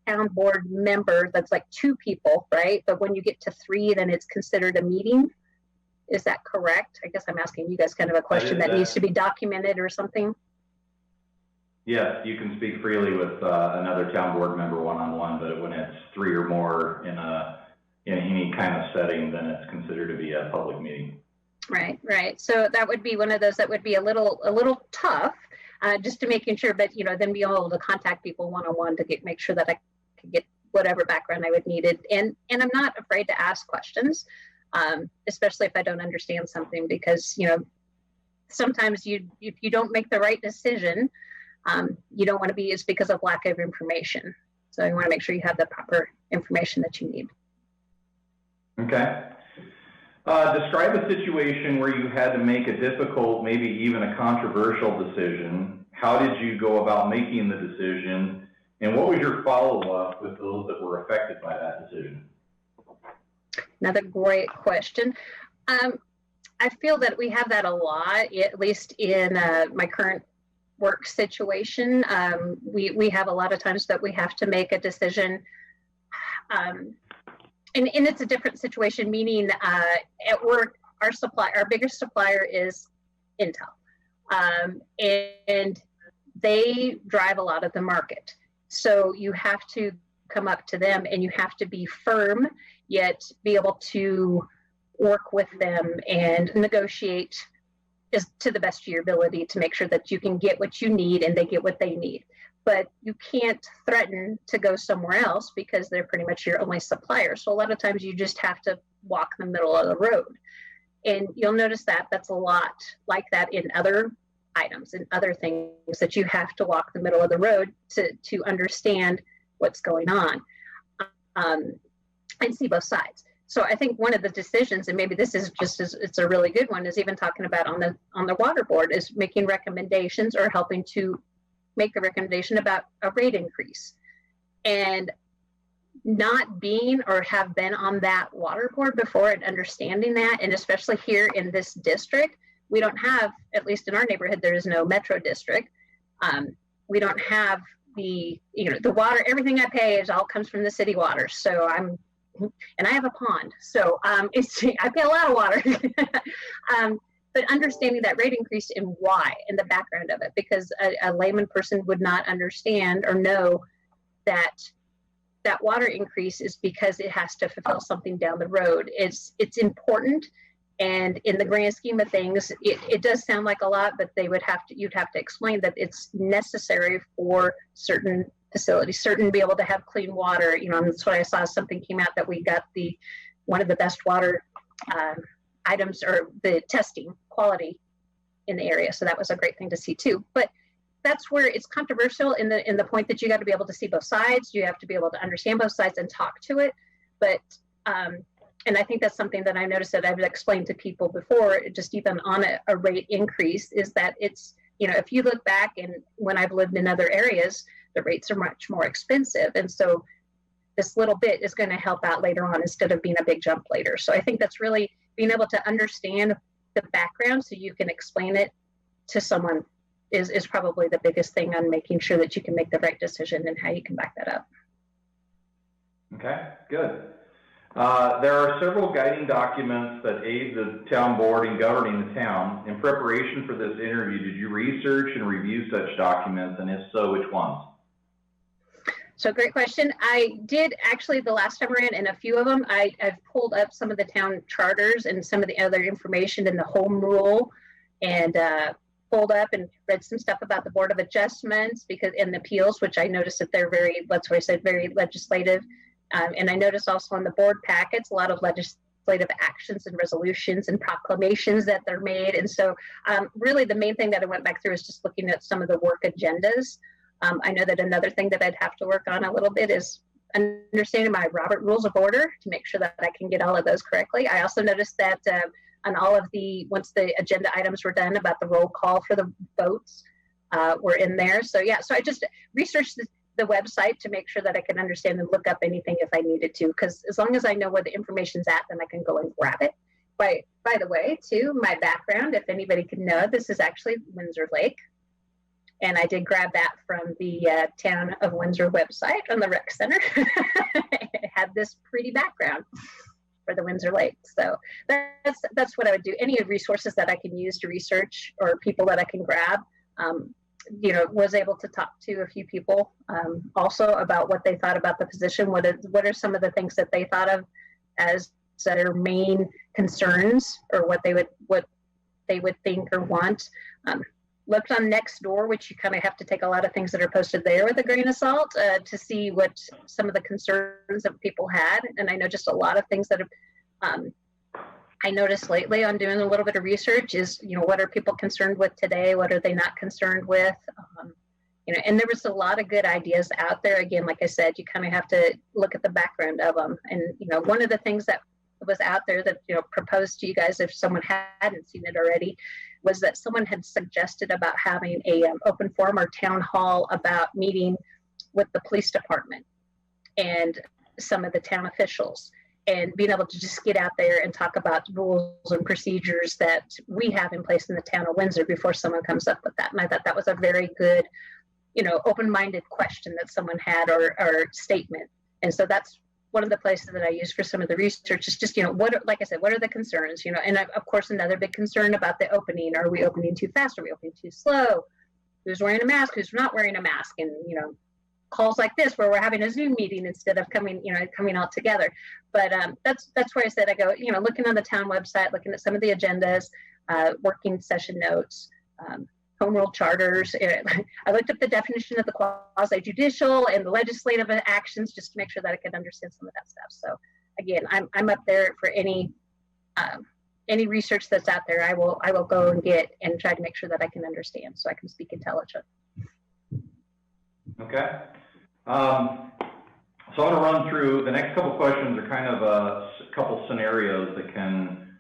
town board member that's like 2 people, right? But when you get to 3, then it's considered a meeting. Is that correct? I guess I'm asking you guys kind of a question that needs to be documented or something. Yes, you can speak freely with another town board member one-on-one, but when it's 3 or more in any kind of setting, then it's considered to be a public meeting. Right. So that would be one of those that would be a little tough, just to making sure, but then be able to contact people one-on-one to make sure that I could get whatever background I would needed. And I'm not afraid to ask questions, especially if I don't understand something, because sometimes if you don't make the right decision, you don't want to be, it's because of lack of information. So you want to make sure you have the proper information that you need. Okay. Describe a situation where you had to make a difficult, maybe even a controversial decision. How did you go about making the decision? And what was your follow-up with those that were affected by that decision? Another great question. I feel that we have that a lot, at least in my current work situation. We have a lot of times that we have to make a decision, and it's a different situation, meaning at work, our biggest supplier is Intel, and they drive a lot of the market. So you have to come up to them and you have to be firm, yet be able to work with them and negotiate is to the best of your ability to make sure that you can get what you need and they get what they need. But you can't threaten to go somewhere else because they're pretty much your only supplier. So a lot of times you just have to walk the middle of the road. And you'll notice that that's a lot like that in other items and other things, that you have to walk the middle of the road to understand what's going on, and see both sides. So I think one of the decisions, and maybe this is it's a really good one, is even talking about on the water board, is making recommendations or helping to make a recommendation about a rate increase. And not being or have been on that water board before and understanding that, and especially here in this district, we don't have, at least in our neighborhood, there is no metro district. We don't have the water, everything I pay all comes from the city water. So and I have a pond, so I pay a lot of water. But understanding that rate increase and why, and the background of it, because a layman person would not understand or know that water increase is because it has to fulfill something down the road. It's important, and in the grand scheme of things, it does sound like a lot, but you'd have to explain that it's necessary for certain facilities, be able to have clean water. And that's what I saw, something came out that we got one of the best water items, or the testing quality in the area. So that was a great thing to see too. But that's where it's controversial in the point that you got to be able to see both sides. You have to be able to understand both sides and talk to it. But and I think that's something that I noticed that I've explained to people before, just even on a rate increase, is that it's, you know, if you look back and when I've lived in other areas, the rates are much more expensive. And so this little bit is going to help out later on instead of being a big jump later. So I think that's really being able to understand the background so you can explain it to someone is probably the biggest thing on making sure that you can make the right decision and how you can back that up. Okay, good. There are several guiding documents that aid the town board in governing the town. In preparation for this interview, did you research and review such documents, and if so, which ones? So great question. I did actually the last time around, and a few of them, I've pulled up some of the town charters and some of the other information in the home rule, and pulled up and read some stuff about the Board of Adjustments because in the appeals, which I noticed that they're very, that's why I said very legislative. And I noticed also on the board packets, a lot of legislative actions and resolutions and proclamations that they're made. And so really the main thing that I went back through is just looking at some of the work agendas. I know that another thing that I'd have to work on a little bit is understanding my Robert Rules of Order to make sure that I can get all of those correctly. I also noticed that on all of the, once the agenda items were done about the roll call for the votes were in there. So yeah, so I just researched the website to make sure that I can understand and look up anything if I needed to, because as long as I know where the information's at, then I can go and grab it. By the way, too, my background, if anybody can know, this is actually Windsor Lake. And I did grab that from the Town of Windsor website on the rec center. It had this pretty background for the Windsor Lake. So that's what I would do. Any resources that I can use to research or people that I can grab. You know, was able to talk to a few people also about what they thought about the position. What are some of the things that they thought of as their main concerns, or what they would think or want. Looked on Nextdoor, which you kind of have to take a lot of things that are posted there with a grain of salt to see what some of the concerns that people had. And I know just a lot of things that have I noticed lately on doing a little bit of research is, you know, what are people concerned with today? What are they not concerned with? You know, and there was a lot of good ideas out there. Again, like I said, you kind of have to look at the background of them. And, you know, one of the things that was out there that, you know, proposed to you guys, if someone hadn't seen it already, was that someone had suggested about having a open forum or town hall about meeting with the police department and some of the town officials, and being able to just get out there and talk about rules and procedures that we have in place in the town of Windsor before someone comes up with that. And I thought that was a very good, you know, open-minded question that someone had or statement. And so that's one of the places that I use for some of the research is just, you know, like I said, what are the concerns, you know, and of course, another big concern about the opening. Are we opening too fast? Are we opening too slow? Who's wearing a mask? Who's not wearing a mask? And, you know, calls like this where we're having a Zoom meeting instead of coming all together. But that's where I said, I go, you know, looking on the town website, looking at some of the agendas, working session notes, home rule charters. I looked up the definition of the quasi-judicial and the legislative actions just to make sure that I could understand some of that stuff. So again, I'm up there for any research that's out there. I will go and get and try to make sure that I can understand so I can speak intelligent. Okay. So I'm going to run through the next couple questions are kind of a couple scenarios that can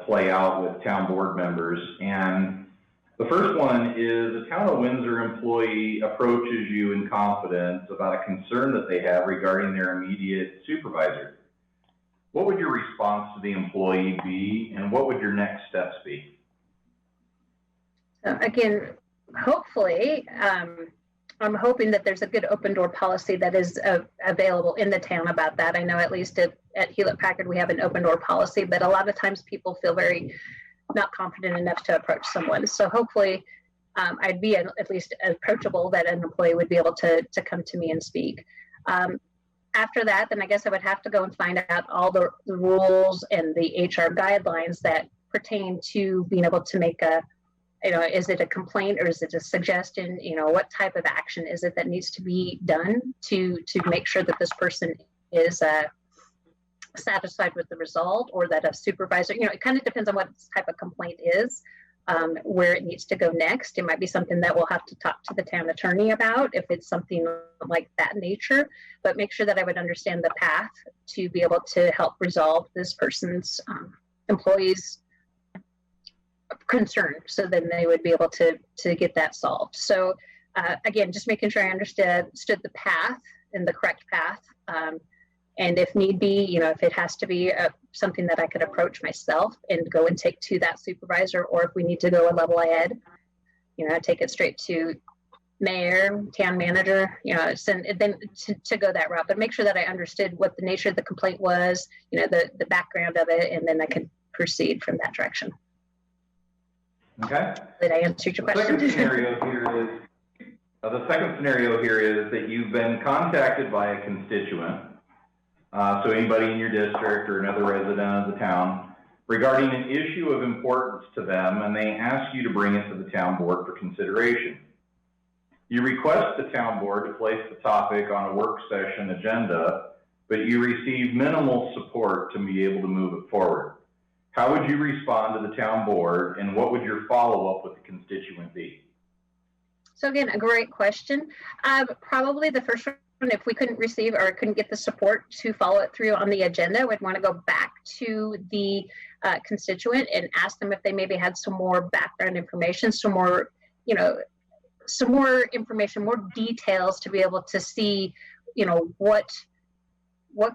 play out with town board members. And the first one is a town of Windsor employee approaches you in confidence about a concern that they have regarding their immediate supervisor. What would your response to the employee be, and what would your next steps be? Again, hopefully, I'm hoping that there's a good open door policy that is available in the town about that. I know at least at Hewlett Packard, we have an open door policy, but a lot of times people feel very not confident enough to approach someone. So hopefully I'd be at least approachable that an employee would be able to come to me and speak. After that, then I guess I would have to go and find out all the rules and the HR guidelines that pertain to being able to make a, you know, is it a complaint or is it a suggestion? You know, what type of action is it that needs to be done to make sure that this person is satisfied with the result, or that a supervisor, you know, it kind of depends on what type of complaint is. where it needs to go next. It might be something that we'll have to talk to the town attorney about if it's something like that nature, but make sure that I would understand the path to be able to help resolve this person's employees' concern, so then they would be able to get that solved. So again, just making sure I understood the path and the correct path. And if need be, if it has to be something that I could approach myself and go and take to that supervisor, or if we need to go a level ahead, take it straight to mayor, town manager, send then to go that route. But make sure that I understood what the nature of the complaint was, the background of it, and then I could proceed from that direction. Okay. Did I answer your question? The second scenario here is that you've been contacted by a constituent, so anybody in your district or another resident of the town, regarding an issue of importance to them, and they ask you to bring it to the town board for consideration. You request the town board to place the topic on a work session agenda, but you receive minimal support to be able to move it forward. How would you respond to the town board, and what would your follow-up with the constituent be? So again, a great question. Probably the first one, if we couldn't receive or couldn't get the support to follow it through on the agenda, we'd want to go back to the constituent and ask them if they maybe had some more background information, some more information, more details to be able to see, what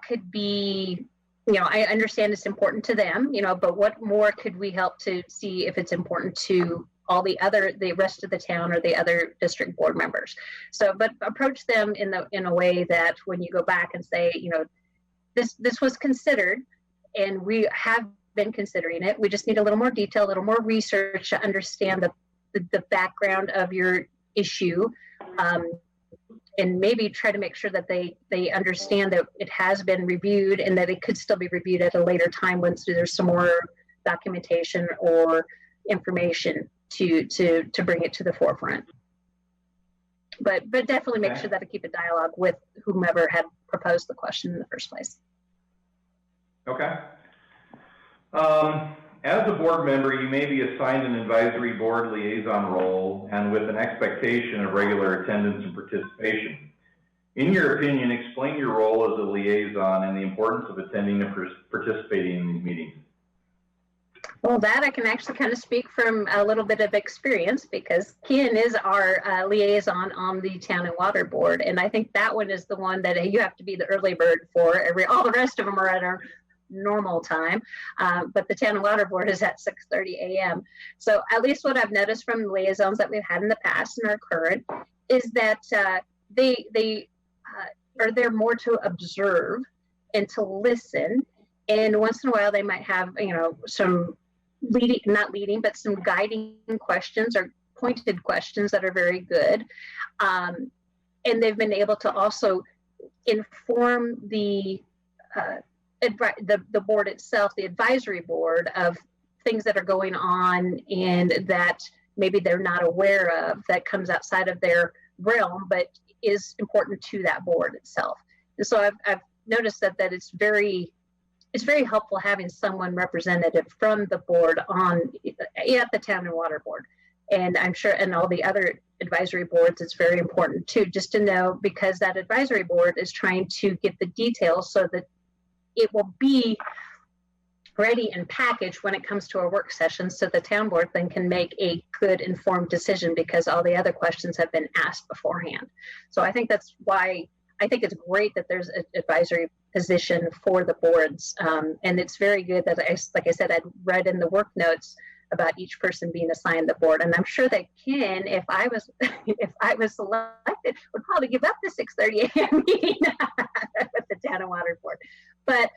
could be, I understand it's important to them, but what more could we help to see if it's important to the rest of the town or the other district board members. So, but approach them in a way that when you go back and say, this was considered and we have been considering it. We just need a little more detail, a little more research to understand the background of your issue. And maybe try to make sure that they understand that it has been reviewed and that it could still be reviewed at a later time once there's some more documentation or information to bring it to the forefront. But definitely make sure that I keep a dialogue with whomever had proposed the question in the first place. Okay. As a board member, you may be assigned an advisory board liaison role and with an expectation of regular attendance and participation. In your opinion, explain your role as a liaison and the importance of attending and participating in these meetings. Well, that I can actually kind of speak from a little bit of experience because Ken is our liaison on the Town and Water Board. And I think that one is the one that you have to be the early bird for. All the rest of them are at our normal time, but the Town and Water Board is at 6:30 a.m. So at least what I've noticed from the liaisons that we've had in the past and our current is that they are there more to observe and to listen. And once in a while they might have, some but some guiding questions or pointed questions that are very good. And they've been able to also inform the board itself, the advisory board, of things that are going on and that maybe they're not aware of that comes outside of their realm, but is important to that board itself. And so I've noticed that it's very helpful having someone representative from the board at the Town and Water Board. And I'm sure, and all the other advisory boards, it's very important too, just to know, because that advisory board is trying to get the details so that it will be ready and packaged when it comes to a work session, so the town board then can make a good informed decision because all the other questions have been asked beforehand. So I think that's why I think it's great that there's an advisory position for the boards. And it's very good that like I said, I'd read in the work notes about each person being assigned the board. And I'm sure that Ken, if I was selected, would probably give up the 6:30 a.m. meeting with the Town and Water Board. But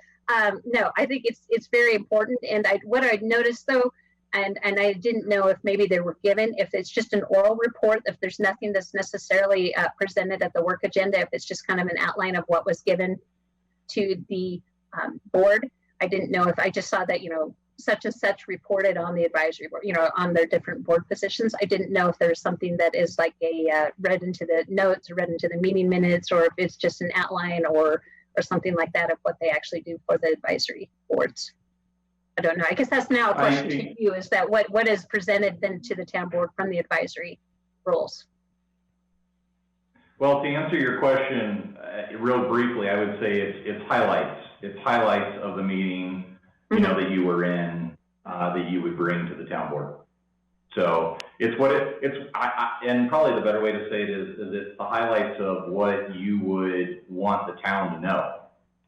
no, I think it's very important. And what I noticed though, and I didn't know if maybe they were given, if it's just an oral report, if there's nothing that's necessarily presented at the work agenda, if it's just kind of an outline of what was given to the board. I didn't know if I just saw that, such and such reported on the advisory board, on their different board positions. I didn't know if there's something that is like a read into the notes or read into the meeting minutes, or if it's just an outline or something like that of what they actually do for the advisory boards. I don't know. I guess that's now a question I to you, is that what is presented then to the town board from the advisory rules? Well, to answer your question, real briefly, I would say it's highlights. It's highlights of the meeting, you know, that you were in, that you would bring to the town board. So it's what and probably the better way to say it is it's the highlights of what you would want the town to know.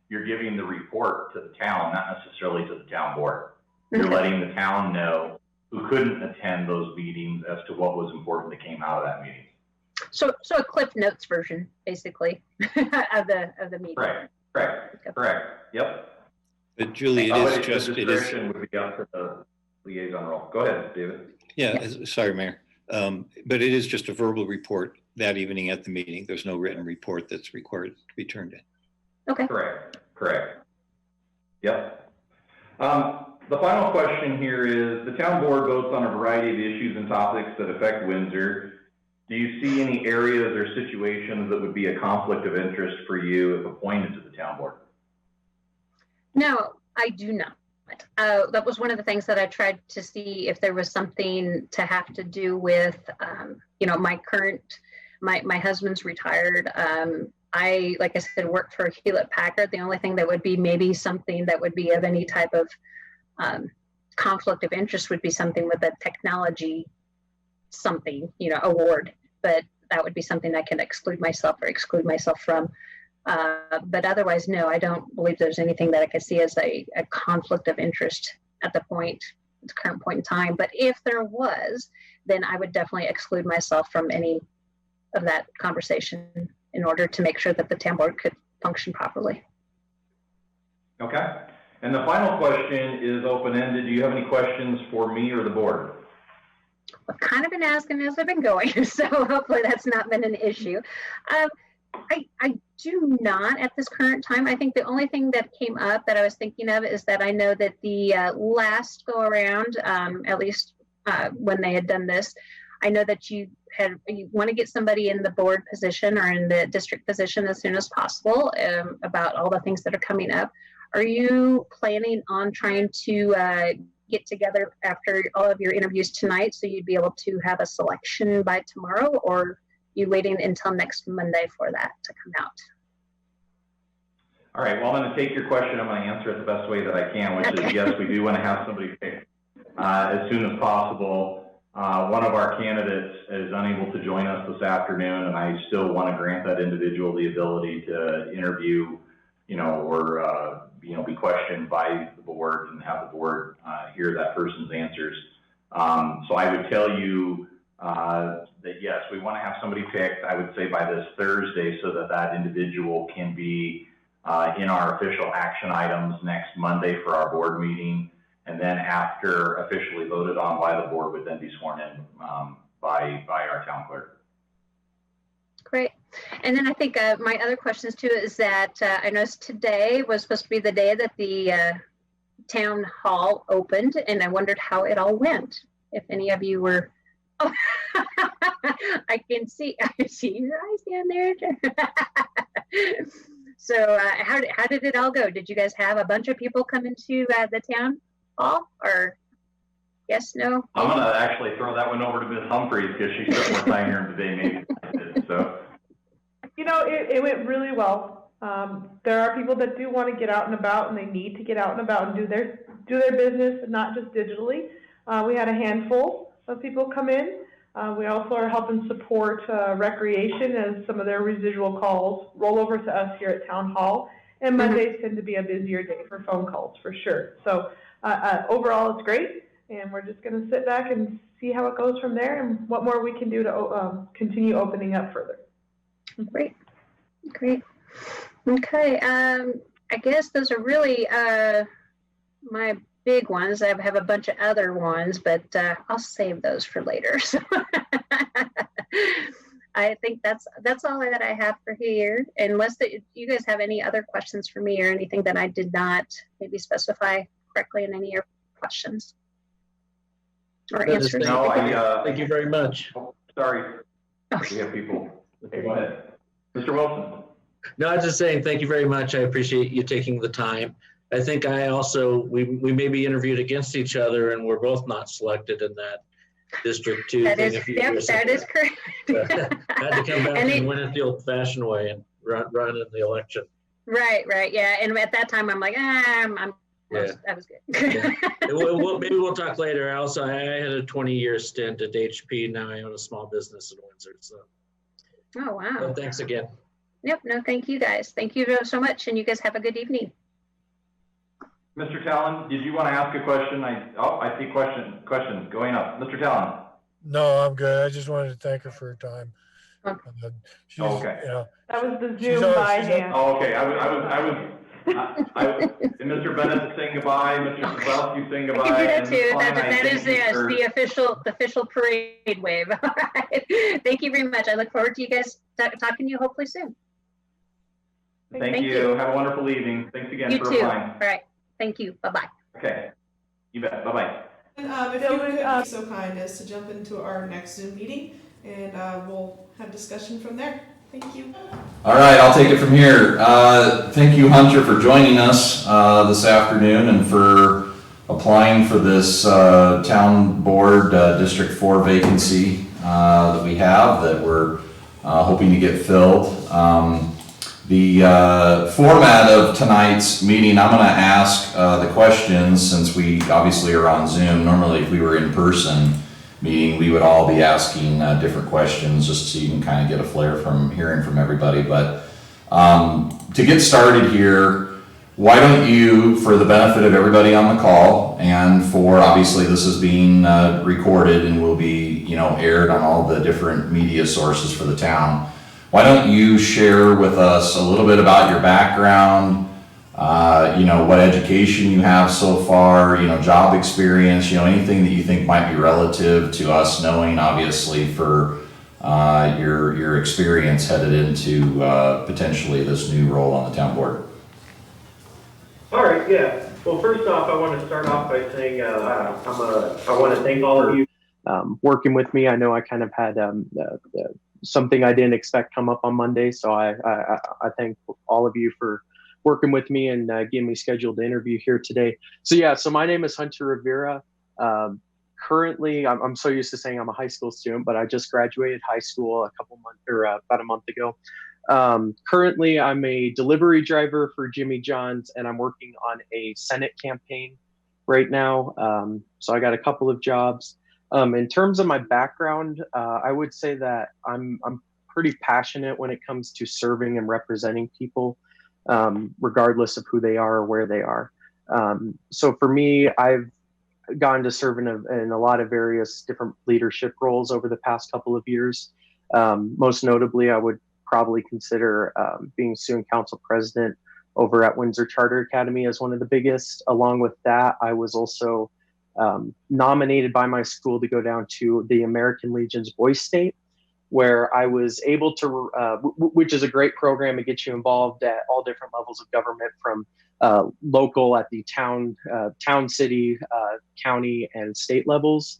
You're giving the report to the town, not necessarily to the town board. You're letting the town know who couldn't attend those meetings as to what was important that came out of that meeting. So a Cliff Notes version, basically, of the meeting. Correct. Yep. But Julie, The discretion would be up to the liaison role. Go ahead, David. Yeah, sorry, Mayor. But it is just a verbal report that evening at the meeting. There's no written report that's required to be turned in. Okay. Correct. Yep. The final question here is, the town board votes on a variety of issues and topics that affect Windsor. Do you see any areas or situations that would be a conflict of interest for you if appointed to the town board? No, I do not. That was one of the things that I tried to see if there was something to have to do with, you know, my husband's retired. I, like I said, worked for Hewlett Packard. The only thing that would be maybe something that would be of any type of conflict of interest would be something with a technology something, you know, award. But that would be something I can exclude myself from. But otherwise, no, I don't believe there's anything that I could see as a conflict of interest at the current point in time. But if there was, then I would definitely exclude myself from any of that conversation in order to make sure that the town board could function properly. Okay. And the final question is open-ended. Do you have any questions for me or the board? I've kind of been asking as I've been going, so hopefully that's not been an issue. I do not at this current time. I think the only thing that came up that I was thinking of is that I know that the last go around, at least when they had done this, I know that you want to get somebody in the board position or in the district position as soon as possible, about all the things that are coming up. Are you planning on trying to get together after all of your interviews tonight so you'd be able to have a selection by tomorrow, or you waiting until next Monday for that to come out? All right, well, I'm going to take your question. I'm going to answer it the best way that I can, which is yes, we do want to have somebody picked as soon as possible. One of our candidates is unable to join us this afternoon, and I still want to grant that individual the ability to interview, you know, or, you know, be questioned by the board and have the board hear that person's answers. So I would tell you that yes, we want to have somebody picked, I would say by this Thursday, so that that individual can be in our official action items next Monday for our board meeting. And then after officially voted on by the board, would then be sworn in by our town clerk. Great. And then I think my other questions too is that I noticed today was supposed to be the day that the town hall opened, and I wondered how it all went. If any of you were, oh, I see your eyes down there. So how did it all go? Did you guys have a bunch of people come into the town hall, or yes, no? I'm going to actually throw that one over to Ms. Humphreys because she spent more time here today maybe than I did, so. You know, it went really well. There are people that do want to get out and about, and they need to get out and about and do their business, not just digitally. We had a handful of people come in. We also are helping support recreation as some of their residual calls roll over to us here at Town Hall. And Mondays tend to be a busier day for phone calls, for sure. So overall, it's great. And we're just going to sit back and see how it goes from there and what more we can do to continue opening up further. Great. Okay. I guess those are really my big ones. I have a bunch of other ones, but I'll save those for later. So I think that's all that I have for here. Unless you guys have any other questions for me or anything that I did not maybe specify correctly in any of your questions or answers. No, Thank you very much. Oh, sorry. Okay. We have people. Okay, go ahead. Mr. Wilson. No, I was just saying thank you very much. I appreciate you taking the time. I think we maybe interviewed against each other and we're both not selected in that District 2 That thing is, a few yep, years that ago. is correct. I had to come back And and it- win it the old-fashioned way and run in the election. Right, yeah. And at that time, I'm like, Yeah. that was good. Maybe we'll talk later. I had a 20-year stint at HP. Now I own a small business in Windsor. So, Oh, wow. well, thanks again. Yep, no, thank you guys. Thank you so much. And you guys have a good evening. Mr. Talon, did you want to ask a question? I see question going up. Mr. Talon. No, I'm good. I just wanted to thank her for her time. Okay. She's, Okay. you know, That was the She's Zoom on- by she's on- hand. Oh, okay. And Mr. Bennett saying goodbye, Mr. Sabowski saying I goodbye. can do that and too. Ms. Klein, I That thank is you for- the official parade wave. All right. Thank you very much. I look forward to you guys talking to you hopefully soon. Thank you. Have a wonderful evening. Thanks again You for too. All applying. right. Thank you. Bye-bye. Okay. You bet. Bye-bye. And if you could be so kind as to jump into our next Zoom meeting, and we'll have discussion from there. Thank you. All right, I'll take it from here. Thank you, Hunter, for joining us this afternoon and for applying for this town board District 4 vacancy that we have that we're hoping to get filled. The format of tonight's meeting, I'm going to ask the questions since we obviously are on Zoom. Normally, if we were in person meeting, we would all be asking different questions just so you can kind of get a flair from hearing from everybody. But to get started here, why don't you, for the benefit of everybody on the call, and for obviously this is being recorded and will be, aired on all the different media sources for the town, why don't you share with us a little bit about your background, what education you have so far, job experience, anything that you think might be relative to us knowing, obviously, for your experience headed into potentially this new role on the town board. All right, yeah. Well, first off, I want to start off by saying I want to thank all of you working with me. I know I kind of had something I didn't expect come up on Monday, so I thank all of you for working with me and getting me scheduled to interview here today. So my name is Hunter Rivera. Currently, I'm so used to saying I'm a high school student, but I just graduated high school about a month ago. Currently, I'm a delivery driver for Jimmy John's, and I'm working on a Senate campaign right now. So I got a couple of jobs. In terms of my background, I would say that I'm pretty passionate when it comes to serving and representing people, regardless of who they are or where they are. So for me, I've gotten to serve in a lot of various different leadership roles over the past couple of years. Most notably, I would probably consider being student council president over at Windsor Charter Academy as one of the biggest. Along with that, I was also nominated by my school to go down to the American Legion's Voice State, where I was able to, which is a great program. It gets you involved at all different levels of government, from local at the town, city, county, and state levels.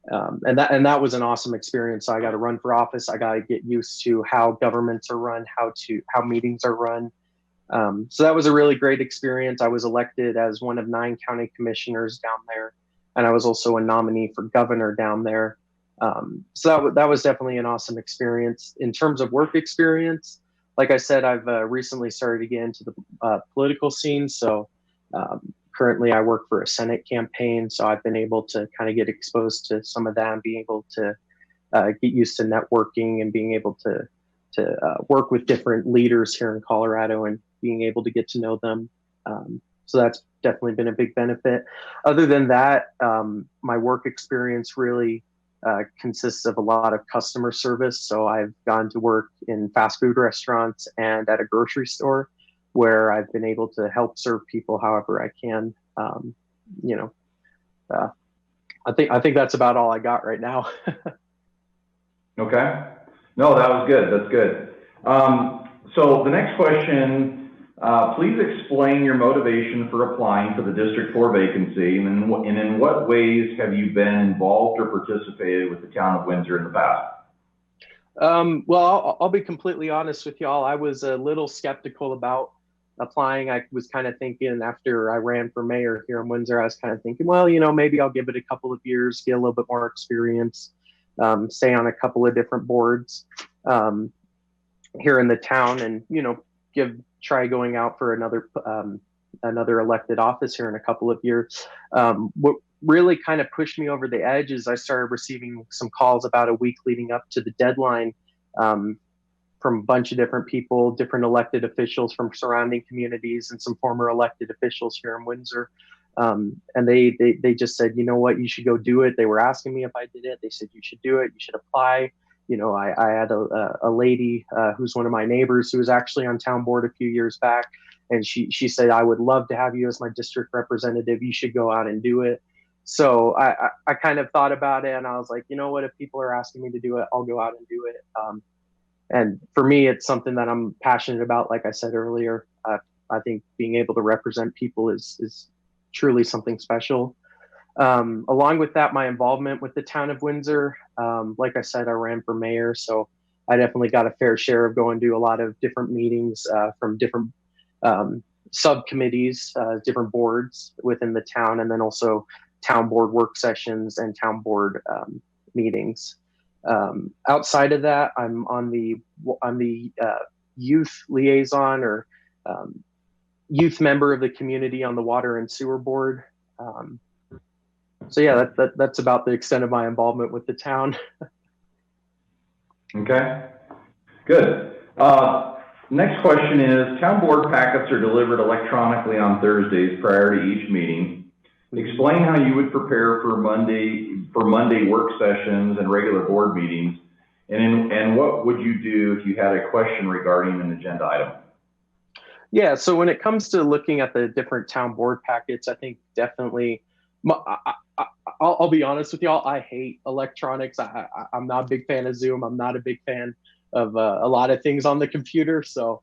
And that was an awesome experience. So I got to run for office. I got to get used to how governments are run, how meetings are run. So that was a really great experience. I was elected as one of 9 county commissioners down there, and I was also a nominee for governor down there. So that was definitely an awesome experience. In terms of work experience, like I said, I've recently started to get into the political scene. So currently I work for a Senate campaign. So I've been able to kind of get exposed to some of that and being able to get used to networking and being able to work with different leaders here in Colorado and being able to get to know them. So that's definitely been a big benefit. Other than that, my work experience really consists of a lot of customer service. So I've gone to work in fast food restaurants and at a grocery store, where I've been able to help serve people however I can. I think that's about all I got right now. Okay. No, that was good. That's good. So the next question, please explain your motivation for applying for the District 4 vacancy, and in what ways have you been involved or participated with the town of Windsor in the past? Well, I'll be completely honest with y'all. I was a little skeptical about applying, I was kind of thinking after I ran for mayor here in Windsor, I was kind of thinking, well, maybe I'll give it a couple of years, get a little bit more experience, stay on a couple of different boards here in the town, and try going out for another elected office here in a couple of years. What really kind of pushed me over the edge is I started receiving some calls about a week leading up to the deadline from a bunch of different people, different elected officials from surrounding communities, and some former elected officials here in Windsor. And they just said, you know what, you should go do it. They were asking me if I did it. They said, you should do it. You should apply. I had a lady who's one of my neighbors who was actually on town board a few years back. And she said, I would love to have you as my district representative. You should go out and do it. So I kind of thought about it, and I was like, you know what, if people are asking me to do it, I'll go out and do it. And for me, it's something that I'm passionate about. Like I said earlier, I think being able to represent people is truly something special. Along with that, my involvement with the town of Windsor, like I said, I ran for mayor, so I definitely got a fair share of going to a lot of different meetings from different subcommittees, different boards within the town, and then also town board work sessions and town board meetings. Outside of that, I'm on the youth liaison, or youth member of the community on the water and sewer board. So yeah, that's about the extent of my involvement with the town. Okay, good. Next question is, town board packets are delivered electronically on Thursdays prior to each meeting. Explain how you would prepare for Monday work sessions and regular board meetings, and what would you do if you had a question regarding an agenda item? Yeah, so when it comes to looking at the different town board packets, I think definitely, I'll be honest with y'all, I hate electronics. I'm not a big fan of Zoom. I'm not a big fan of a lot of things on the computer. So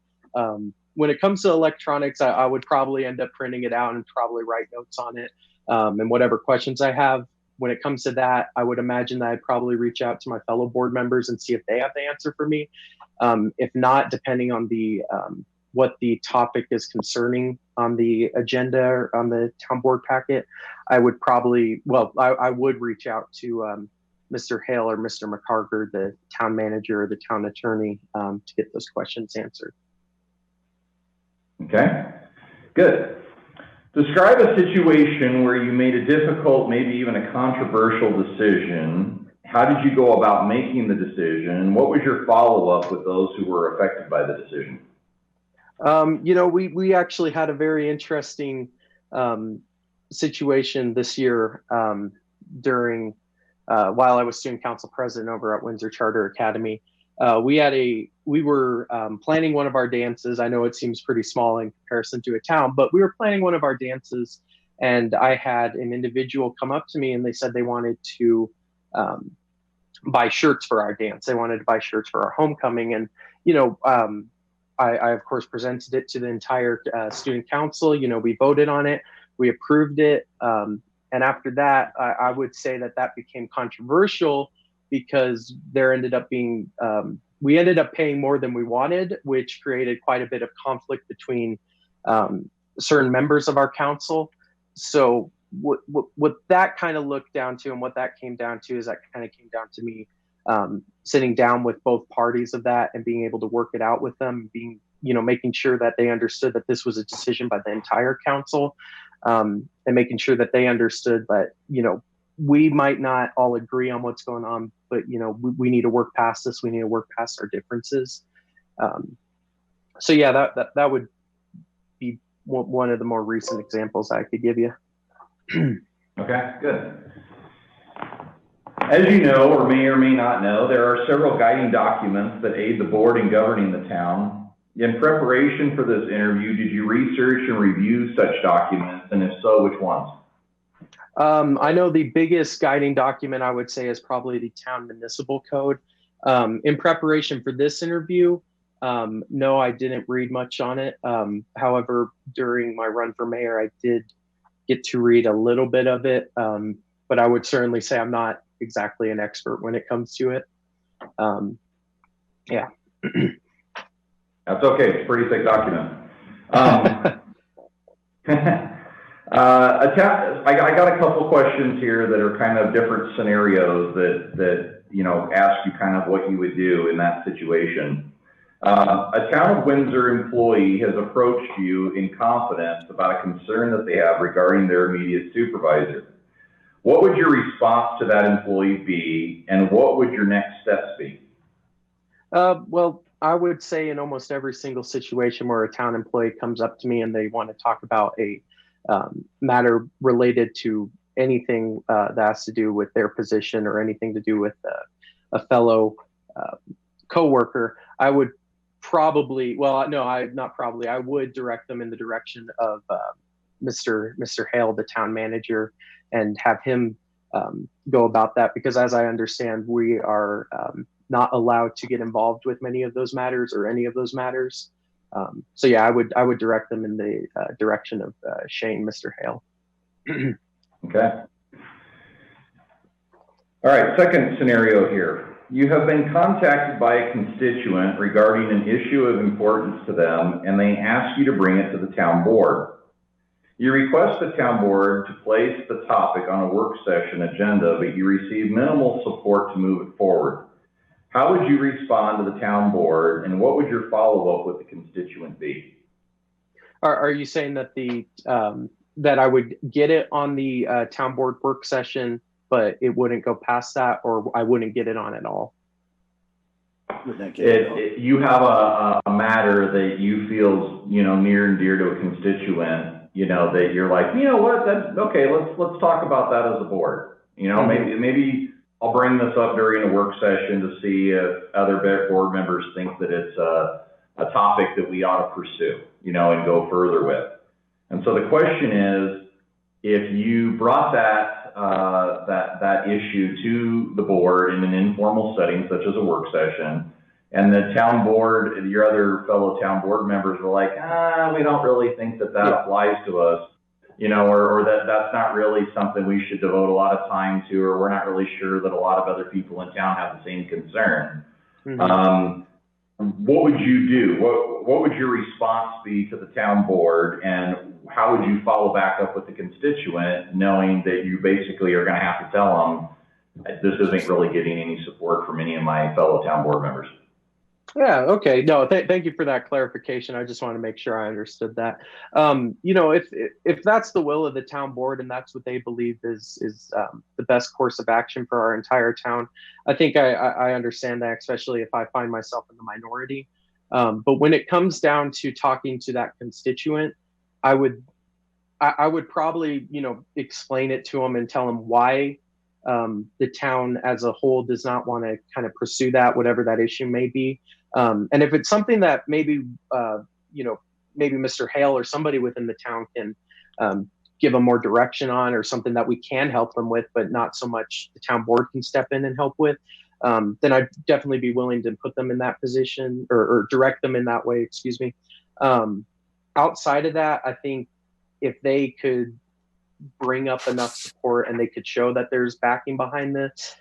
when it comes to electronics, I would probably end up printing it out and probably write notes on it. And whatever questions I have, when it comes to that, I would imagine that I'd probably reach out to my fellow board members and see if they have the answer for me. If not, depending on what the topic is concerning on the agenda or on the town board packet, I would probably, I would reach out to Mr. Hale or Mr. McCarger, the town manager or the town attorney, to get those questions answered. Okay, good. Describe a situation where you made a difficult, maybe even a controversial decision. How did you go about making the decision? What was your follow-up with those who were affected by the decision? We actually had a very interesting situation this year during while I was student council president over at Windsor Charter Academy. We were planning one of our dances. I know it seems pretty small in comparison to a town, but we were planning one of our dances, and I had an individual come up to me and they said they wanted to buy shirts for our dance. They wanted to buy shirts for our homecoming, and I of course presented it to the entire student council. We voted on it, we approved it, and after that, I would say that became controversial because there ended up being we ended up paying more than we wanted, which created quite a bit of conflict between certain members of our council. So what that kind of looked down to, and what that came down to, is that kind of came down to me sitting down with both parties of that and being able to work it out with them, making sure that they understood that this was a decision by the entire council, and making sure that they understood that, we might not all agree on what's going on, but, we need to work past this. We need to work past our differences. So yeah, that would be one of the more recent examples I could give you. Okay, good. As you know, or may not know, there are several guiding documents that aid the board in governing the town. In preparation for this interview, did you research and review such documents, and if so, which ones? I know the biggest guiding document I would say is probably the town municipal code. In preparation for this interview, no, I didn't read much on it. However, during my run for mayor, I did get to read a little bit of it, but I would certainly say I'm not exactly an expert when it comes to it. Yeah. That's okay, it's a pretty thick document. I got a couple questions here that are kind of different scenarios that ask you kind of what you would do in that situation. A Town of Windsor employee has approached you in confidence about a concern that they have regarding their immediate supervisor. What would your response to that employee be, and what would your next steps be? Well, I would say in almost every single situation where a town employee comes up to me and they want to talk about a matter related to anything that has to do with their position or anything to do with a fellow coworker, I would probably, I would direct them in the direction of Mr. Hale, the town manager, and have him go about that, because as I understand, we are not allowed to get involved with many of those matters or any of those matters. So yeah, I would direct them in the direction of Shane, Mr. Hale. Okay. All right, second scenario here. You have been contacted by a constituent regarding an issue of importance to them, and they ask you to bring it to the town board. You request the town board to place the topic on a work session agenda, but you receive minimal support to move it forward. How would you respond to the town board, and what would your follow-up with the constituent be? Are you saying that that I would get it on the town board work session, but it wouldn't go past that, or I wouldn't get it on at all? You have a matter that you feel near and dear to a constituent, that you're like, what, that's okay, let's talk about that as a board. Maybe I'll bring this up during a work session to see if other board members think that it's a topic that we ought to pursue, and go further with. And so the question is, if you brought that issue to the board in an informal setting, such as a work session, and the town board, your other fellow town board members were like, we don't really think that applies to us, or that's not really something we should devote a lot of time to, or we're not really sure that a lot of other people in town have the same concern. Mm-hmm. What would you do? What would your response be to the town board, and how would you follow back up with the constituent, knowing that you basically are going to have to tell them, this isn't really getting any support from any of my fellow town board members? Yeah. Okay. No, thank you for that clarification. I just want to make sure I understood that. If that's the will of the town board and that's what they believe is the best course of action for our entire town, I think I understand that, especially if I find myself in the minority. But when it comes down to talking to that constituent, I would probably, explain it to them and tell them why the town as a whole does not want to kind of pursue that, whatever that issue may be. And if it's something that maybe Mr. Hale or somebody within the town can give them more direction on, or something that we can help them with, but not so much the town board can step in and help with, then I'd definitely be willing to put them in that position or direct them in that way, excuse me. Outside of that, I think if they could bring up enough support and they could show that there's backing behind this,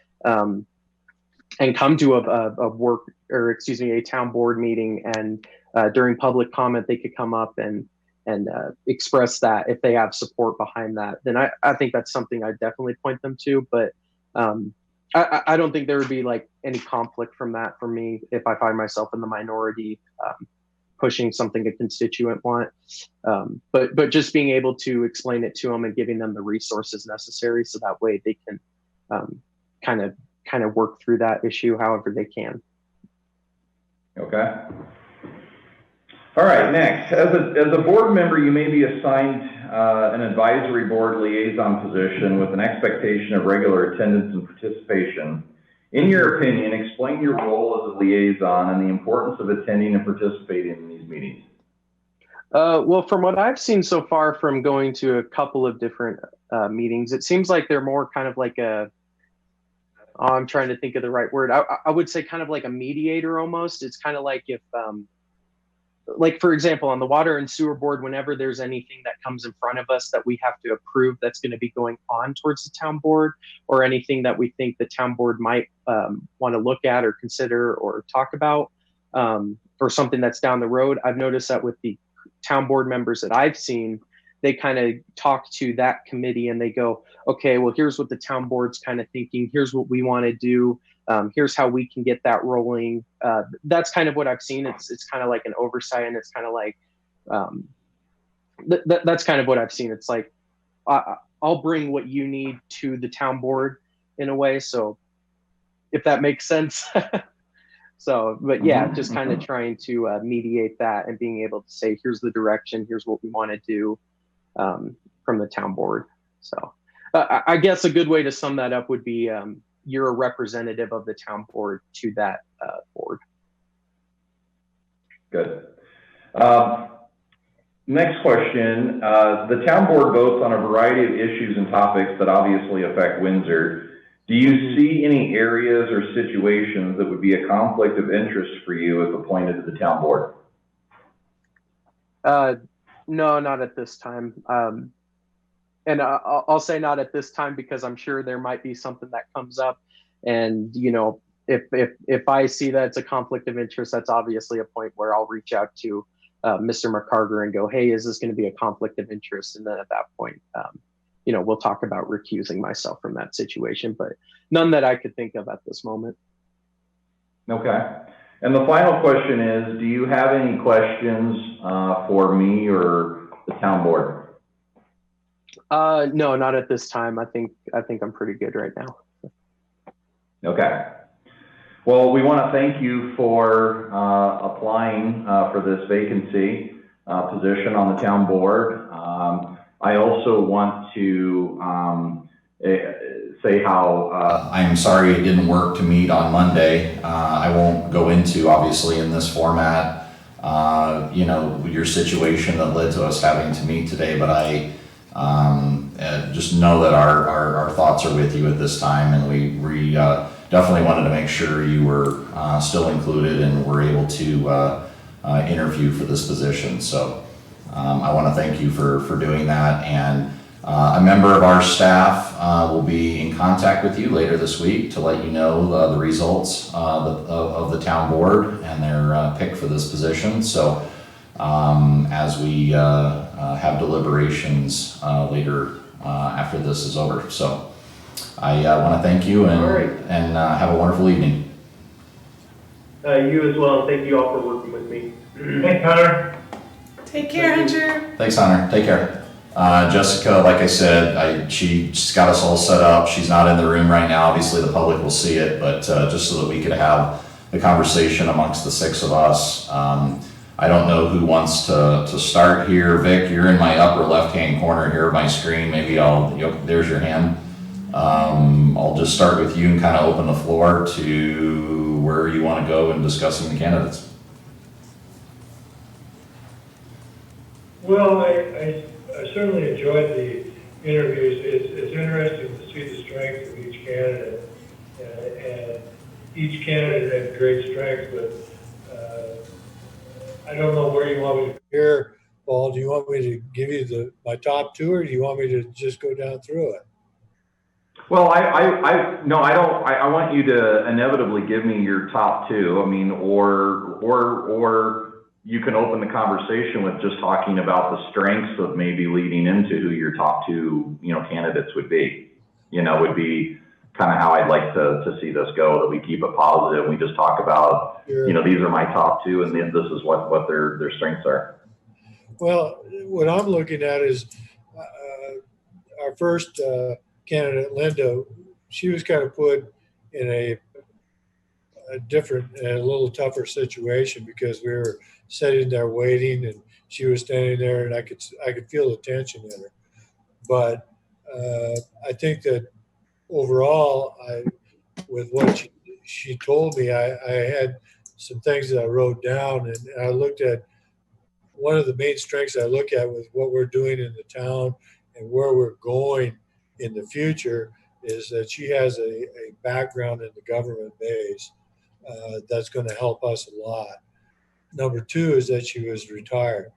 and come to a town board meeting, and during public comment they could come up and express that if they have support behind that, then I think that's something I definitely point them to. But I don't think there would be like any conflict from that for me if I find myself in the minority pushing something a constituent want. But just being able to explain it to them and giving them the resources necessary, so that way they can kind of work through that issue however they can. Okay. All right, next. As a board member, you may be assigned an advisory board liaison position with an expectation of regular attendance and participation. In your opinion, explain your role as a liaison and the importance of attending and participating in these meetings. Well, from what I've seen so far from going to a couple of different meetings, it seems like they're more kind of like I'm trying to think of the right word. I would say kind of like a mediator almost. It's kind of like if, like for example, on the water and sewer board, whenever there's anything that comes in front of us that we have to approve that's going to be going on towards the town board, or anything that we think the town board might want to look at or consider or talk about, or something that's down the road, I've noticed that with the town board members that I've seen, they kind of talk to that committee and they go, okay, well, here's what the town board's kind of thinking. Here's what we want to do. Here's how we can get that rolling. That's kind of what I've seen. It's kind of like an oversight, and it's kind of like, that's kind of what I've seen. It's like, I'll bring what you need to the town board in a way. So if that makes sense. So, but yeah, just kind of trying to mediate that and being able to say, here's the direction, here's what we want to do from the town board. So I guess a good way to sum that up would be you're a representative of the town board to that board. Good. Next question. The town board votes on a variety of issues and topics that obviously affect Windsor. Do you see any areas or situations that would be a conflict of interest for you if appointed to the town board? No, not at this time. And I'll say not at this time because I'm sure there might be something that comes up. And, you know, if I see that it's a conflict of interest, that's obviously a point where I'll reach out to Mr. McCarter and go, hey, is this going to be a conflict of interest? And then at that point, you know, we'll talk about recusing myself from that situation, but none that I could think of at this moment. Okay. And the final question is, do you have any questions for me or the town board? No, not at this time. I think I'm pretty good right now. Okay. Well, we want to thank you for applying for this vacancy position on the town board. I also want to say how I'm sorry it didn't work to meet on Monday. I won't go into, obviously, in this format, you know, your situation that led to us having to meet today, but I just know that our thoughts are with you at this time, and we definitely wanted to make sure you were still included and were able to interview for this position. So I want to thank you for doing that, and a member of our staff will be in contact with you later this week to let you know the results of the town board and their pick for this position. So as we have deliberations later after this is over. So I want to thank you and have a wonderful evening. You as well. Thank you all for working with me. Thanks, Hunter. Take care, Hunter. Thanks, Hunter. Take care. Jessica, like I said, she's got us all set up. She's not in the room right now. Obviously, the public will see it, but just so that we could have the conversation amongst the six of us. I don't know who wants to start here. Vic, you're in my upper left-hand corner here of my screen. Maybe there's your hand. I'll just start with you and kind of open the floor to where you want to go in discussing the candidates. Well, I certainly enjoyed the interviews. It's interesting to see the strengths of each candidate, and each candidate had great strengths, but I don't know where you want me to. Here, Paul, do you want me to give you my top two, or do you want me to just go down through it? Well, no, I don't. I want you to inevitably give me your top two. I mean, or you can open the conversation with just talking about the strengths of maybe leading into who your top two, candidates would be. Would be kind of how I'd like to see this go. That we keep it positive. We just talk about, Sure. These are my top two, and then this is what their strengths are. Well, what I'm looking at is our first candidate, Linda. She was kind of put in a different and a little tougher situation because we were sitting there waiting, and she was standing there, and I could feel the tension in her. But I think that overall, with what she told me, I had some things that I wrote down, and I looked at one of the main strengths I look at with what we're doing in the town and where we're going in the future is that she has a background in the government base that's going to help us a lot. Number two is that she was retired.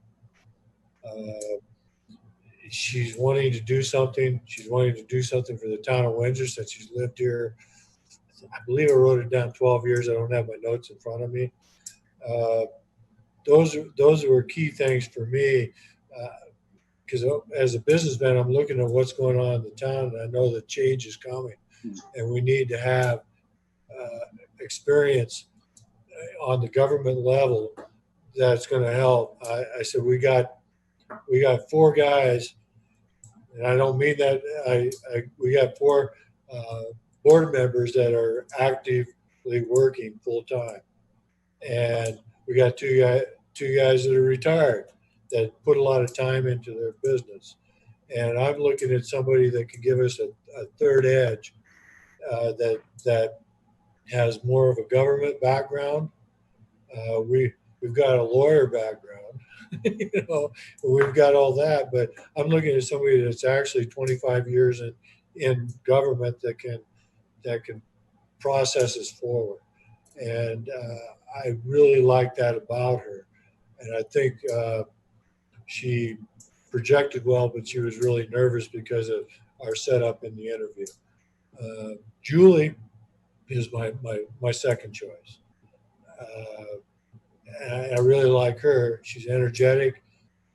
She's wanting to do something. She's wanting to do something for the town of Windsor since she's lived here. I believe I wrote it down 12 years. I don't have my notes in front of me. those were key things for me. Because as a businessman, I'm looking at what's going on in the town, and I know that change is coming, and we need to have experience on the government level that's going to help. I said we got 4 guys, and I don't mean that. We got 4 board members that are actively working full time, and we got two guys that are retired that put a lot of time into their business. And I'm looking at somebody that can give us a third edge that has more of a government background. We've got a lawyer background, we've got all that, but I'm looking at somebody that's actually 25 years in government that can process us forward. And I really like that about her. And I think she projected well, but she was really nervous because of our setup in the interview. Julie is my second choice. I really like her. She's energetic.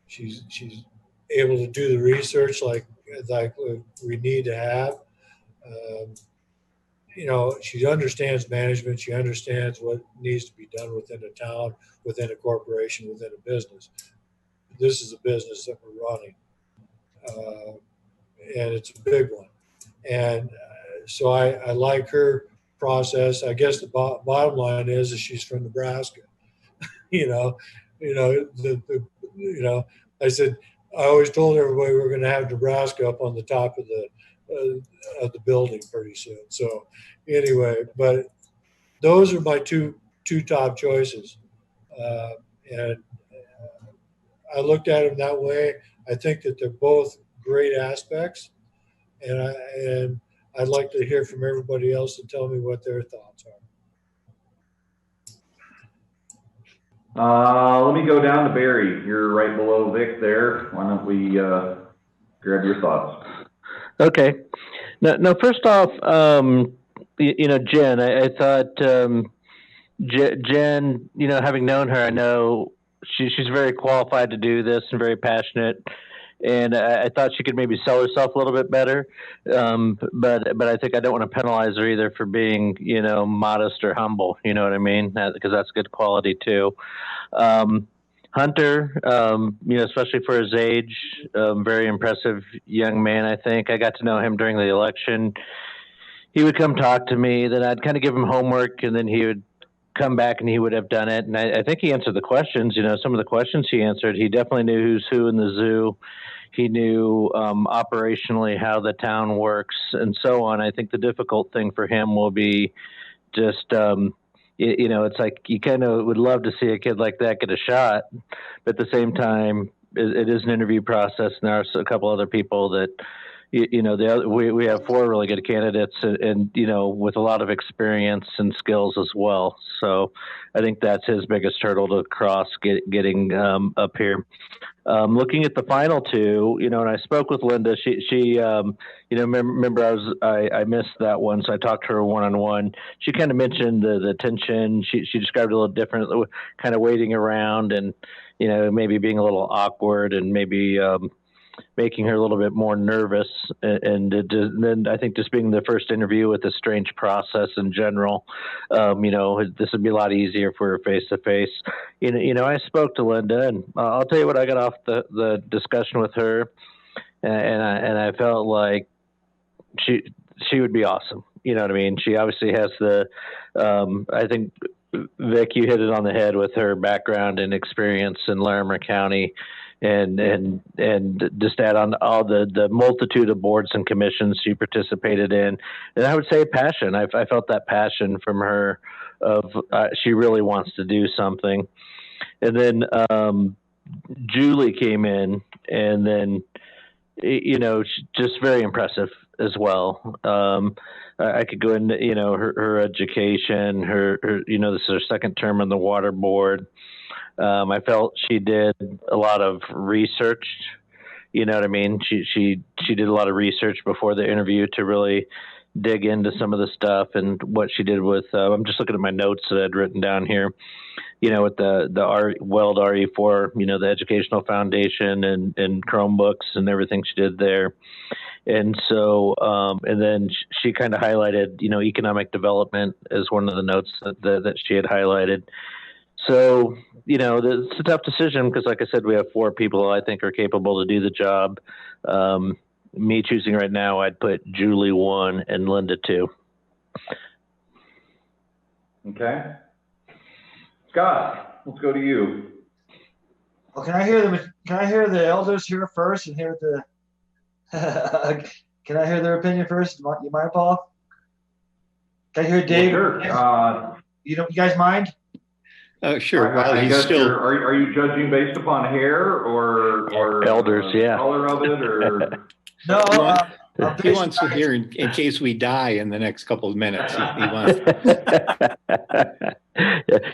She's able to do the research like we need to have. She understands management. She understands what needs to be done within a town, within a corporation, within a business. This is a business that we're running, and it's a big one. And so I like her process. I guess the bottom line is that she's from Nebraska. I said, I always told everybody we're going to have Nebraska up on the top of the building pretty soon. So anyway, but those are my two top choices. And I looked at them that way. I think that they're both great aspects. And I'd like to hear from everybody else and tell me what their thoughts are. Let me go down to Barry. You're right below Vic there. Why don't we grab your thoughts? Okay. Now, first off, Jen, I thought Jen, having known her, I know she's very qualified to do this and very passionate. And I thought she could maybe sell herself a little bit better. But I think I don't want to penalize her either for being, modest or humble. You know what I mean? Because that's good quality too. Hunter, especially for his age, very impressive young man, I think. I got to know him during the election. He would come talk to me, then I'd kind of give him homework, and then he would come back and he would have done it. And I think he answered the questions. Some of the questions he answered, he definitely knew who's who in the zoo. He knew operationally how the town works and so on. I think the difficult thing for him will be just, it's like you kind of would love to see a kid like that get a shot. But at the same time, it is an interview process. And there are a couple other people that, we have 4 really good candidates and, with a lot of experience and skills as well. So I think that's his biggest hurdle to cross getting up here. Looking at the final 2, and I spoke with Linda, she remember I missed that one. So I talked to her one-on-one. She kind of mentioned the tension. She described it a little different, kind of waiting around and, maybe being a little awkward and maybe, making her a little bit more nervous. And then I think just being the first interview with a strange process in general, this would be a lot easier for her face to face. I spoke to Linda, and I'll tell you what I got off the discussion with her. And I felt like she would be awesome. You know what I mean? She obviously has I think Vic, you hit it on the head with her background and experience in Larimer County. And just add on all the multitude of boards and commissions she participated in. And I would say passion. I felt that passion from her of she really wants to do something. And then Julie came in and then, just very impressive as well. I could go into, her education, her, this is her second term on the water board. I felt she did a lot of research. You know what I mean? She did a lot of research before the interview to really, dig into some of the stuff and what she did with, I'm just looking at my notes that I'd written down here, with the Weld RE4, the educational foundation and Chromebooks and everything she did there. And so, and then she kind of highlighted, economic development as one of the notes that she had highlighted. So, it's a tough decision because, like I said, we have 4 people I think are capable to do the job. Me choosing right now, I'd put Julie 1 and Linda 2. Okay. Scott, let's go to you. Well, can I hear the elders here first and hear the? Can I hear their opinion first? You mind, Paul? Can I hear Dave? Well, sure. You guys mind? Sure. Well, I guess are you judging based upon hair or elders? Yeah. Color of it or? No. He wants to hear in case we die in the next couple of minutes. He wants.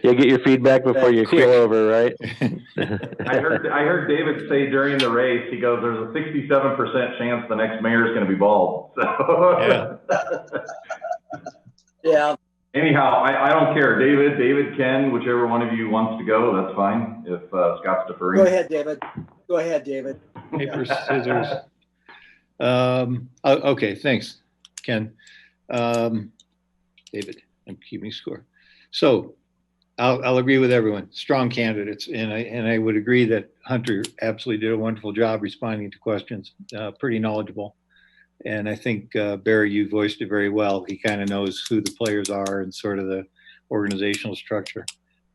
You'll get your feedback before you kill over, right? I heard David say during the race, he goes, "There's a 67% chance the next mayor is going to be bald." So. Yeah. Anyhow, I don't care. David, Ken, whichever one of you wants to go, that's fine. If Scott's deferring. Go ahead, David. Paper, scissors. Okay, thanks, Ken. David, I'm keeping score. So I'll agree with everyone. Strong candidates, and I would agree that Hunter absolutely did a wonderful job responding to questions. Pretty knowledgeable. And I think, Barry, you voiced it very well. He kind of knows who the players are and sort of the organizational structure.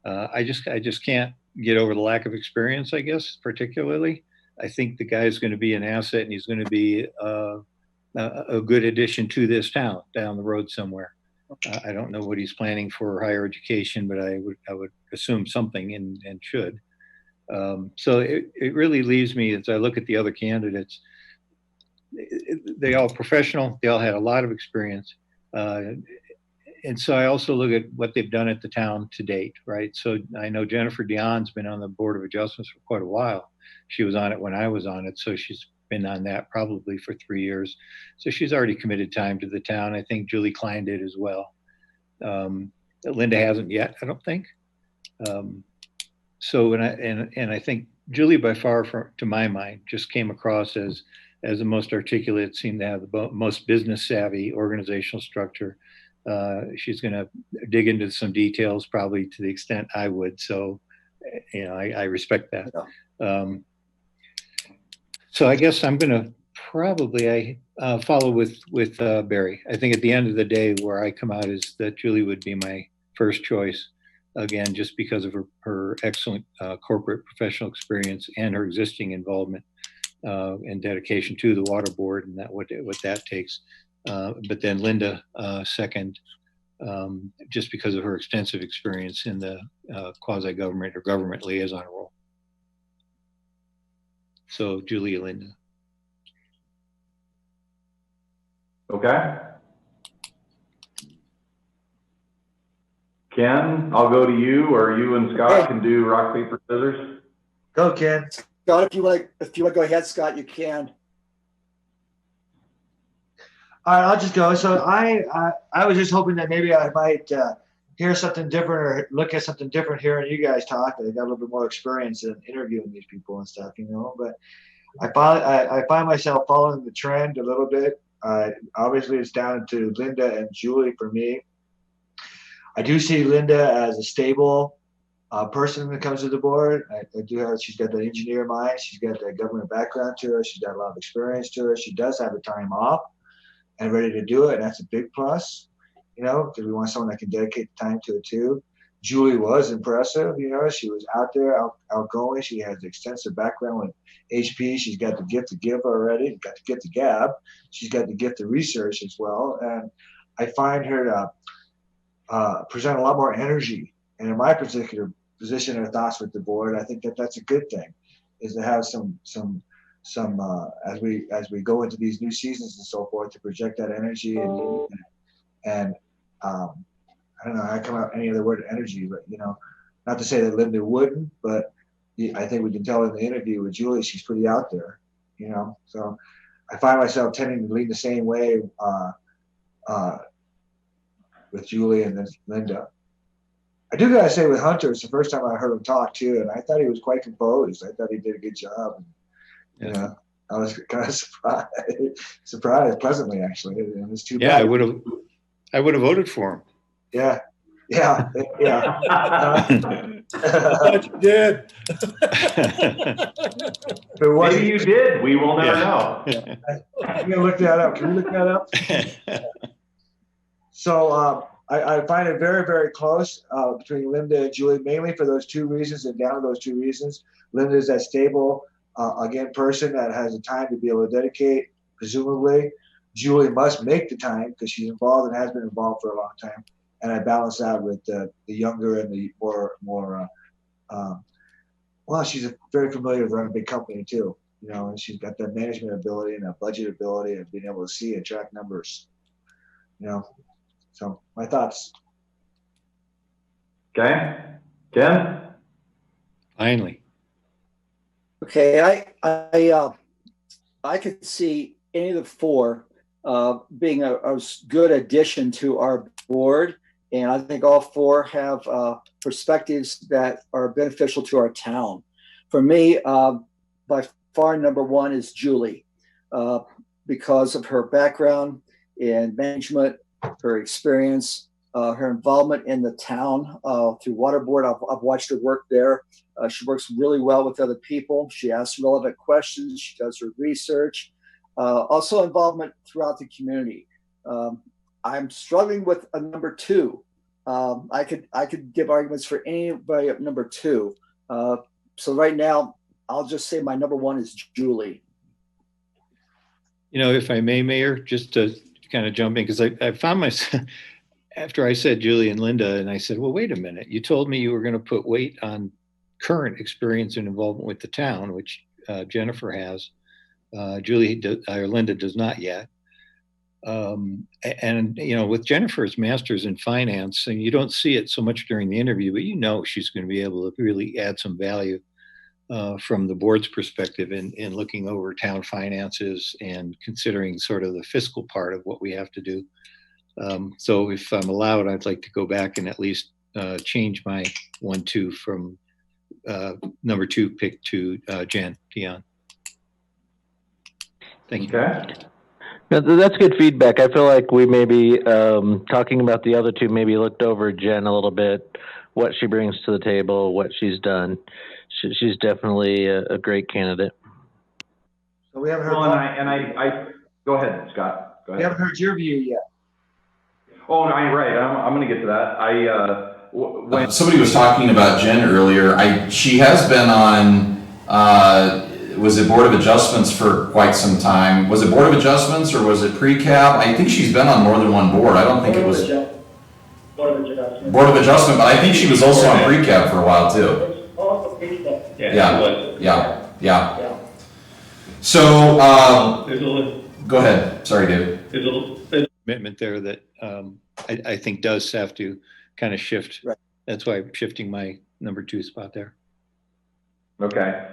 I just can't get over the lack of experience, I guess, particularly. I think the guy is going to be an asset and he's going to be a good addition to this town down the road somewhere. I don't know what he's planning for higher education, but I would assume something and should. So it really leaves me, as I look at the other candidates, they all professional, they all had a lot of experience. And so I also look at what they've done at the town to date, right? So I know Jennifer Dion's been on the Board of Adjustments for quite a while. She was on it when I was on it, so she's been on that probably for 3 years. So she's already committed time to the town. I think Julie Klein did as well. Linda hasn't yet, I don't think. So and I think Julie, by far, to my mind, just came across as the most articulate, seemed to have the most business savvy organizational structure. She's going to dig into some details, probably to the extent I would. So, I respect that. So I guess I'm going to probably follow with Barry. I think at the end of the day, where I come out is that Julie would be my first choice. Again, just because of her excellent corporate professional experience and her existing involvement and dedication to the water board and what that takes. But then Linda second, just because of her extensive experience in the quasi-government or government liaison role. So Julia, Linda. Okay. Ken, I'll go to you, or you and Scott can do rock, paper, scissors. Go, Ken. Scott, if you want to go ahead, Scott, you can. All right, I'll just go. So I was just hoping that maybe I might hear something different or look at something different hearing you guys talk. I got a little bit more experience in interviewing these people and stuff, But I find myself following the trend a little bit. Obviously, it's down to Linda and Julie for me. I do see Linda as a stable person when it comes to the board. I do have. She's got the engineer mind. She's got the government background to her. She's got a lot of experience to her. She does have the time off and ready to do it. And that's a big plus, because we want someone that can dedicate the time to it too. Julie was impressive. She was out there, outgoing. She has extensive background with HP. She's got the gift to give already. Got the gift to gab. She's got the gift to research as well. And I find her to present a lot more energy. And in my particular position or thoughts with the board, I think that's a good thing, is to have some as we go into these new seasons and so forth, to project that energy and I don't know how I come out any other word energy, but not to say that Linda wouldn't, but I think we can tell in the interview with Julie, she's pretty out there, So I find myself tending to lean the same way with Julie and then Linda. I do gotta say with Hunter, it's the first time I heard him talk too, and I thought he was quite composed. I thought he did a good job. You know, I was kind of surprised pleasantly actually. It was too bad. I would have voted for him. Yeah. I thought you did. Maybe you did. We will never know. I'm gonna look that up. Can we look that up? So I find it very, very close between Linda and Julie, mainly for those two reasons and down to those two reasons. Linda is that stable, again, person that has the time to be able to dedicate, presumably. Julie must make the time because she's involved and has been involved for a long time. And I balance that with the younger and the more well, she's very familiar with running a big company too, you know, and she's got that management ability and that budget ability and being able to see and track numbers, you know. So my thoughts. Okay, Ken? Finally. Okay, I could see any of the four being a good addition to our board, and I think all four have perspectives that are beneficial to our town. For me, by far number one is Julie, because of her background in management, her experience, her involvement in the town through water board. I've watched her work there. She works really well with other people. She asks relevant questions. She does her research. Also involvement throughout the community. I'm struggling with a number two. I could give arguments for anybody at number two. So right now, I'll just say my number one is Julie. You know, if I may, Mayor, just to kind of jump in, because I found myself, after I said Julie and Linda, and I said, well, wait a minute, you told me you were going to put weight on current experience and involvement with the town, which Jennifer has. Linda does not yet. And, you know, with Jennifer's master's in finance, and you don't see it so much during the interview, but you know she's going to be able to really add some value from the board's perspective in looking over town finances and considering sort of the fiscal part of what we have to do. So if I'm allowed, I'd like to go back and at least change my 1-2 from number 2 pick to Dion. Thank you. Okay. No, that's good feedback. I feel like we maybe, talking about the other two, maybe looked over Jen a little bit, what she brings to the table, what she's done. She's definitely a great candidate. So we haven't heard. Well, and I go ahead, Scott. Go ahead. We haven't heard your view yet. Oh, no, right. I'm going to get to that. When somebody was talking about Jen earlier, she has been on, was it Board of Adjustments for quite some time? Was it Board of Adjustments or was it pre-cap? I think she's been on more than one board. I don't think it was Board of Adjustment. Board of Adjustment, but I think she was also on pre-cap for a while too. Also pre-cap. Yeah. So, go ahead. Sorry, David. There's a commitment there that I think does have to kind of shift. Right. That's why I'm shifting my number 2 spot there. Okay.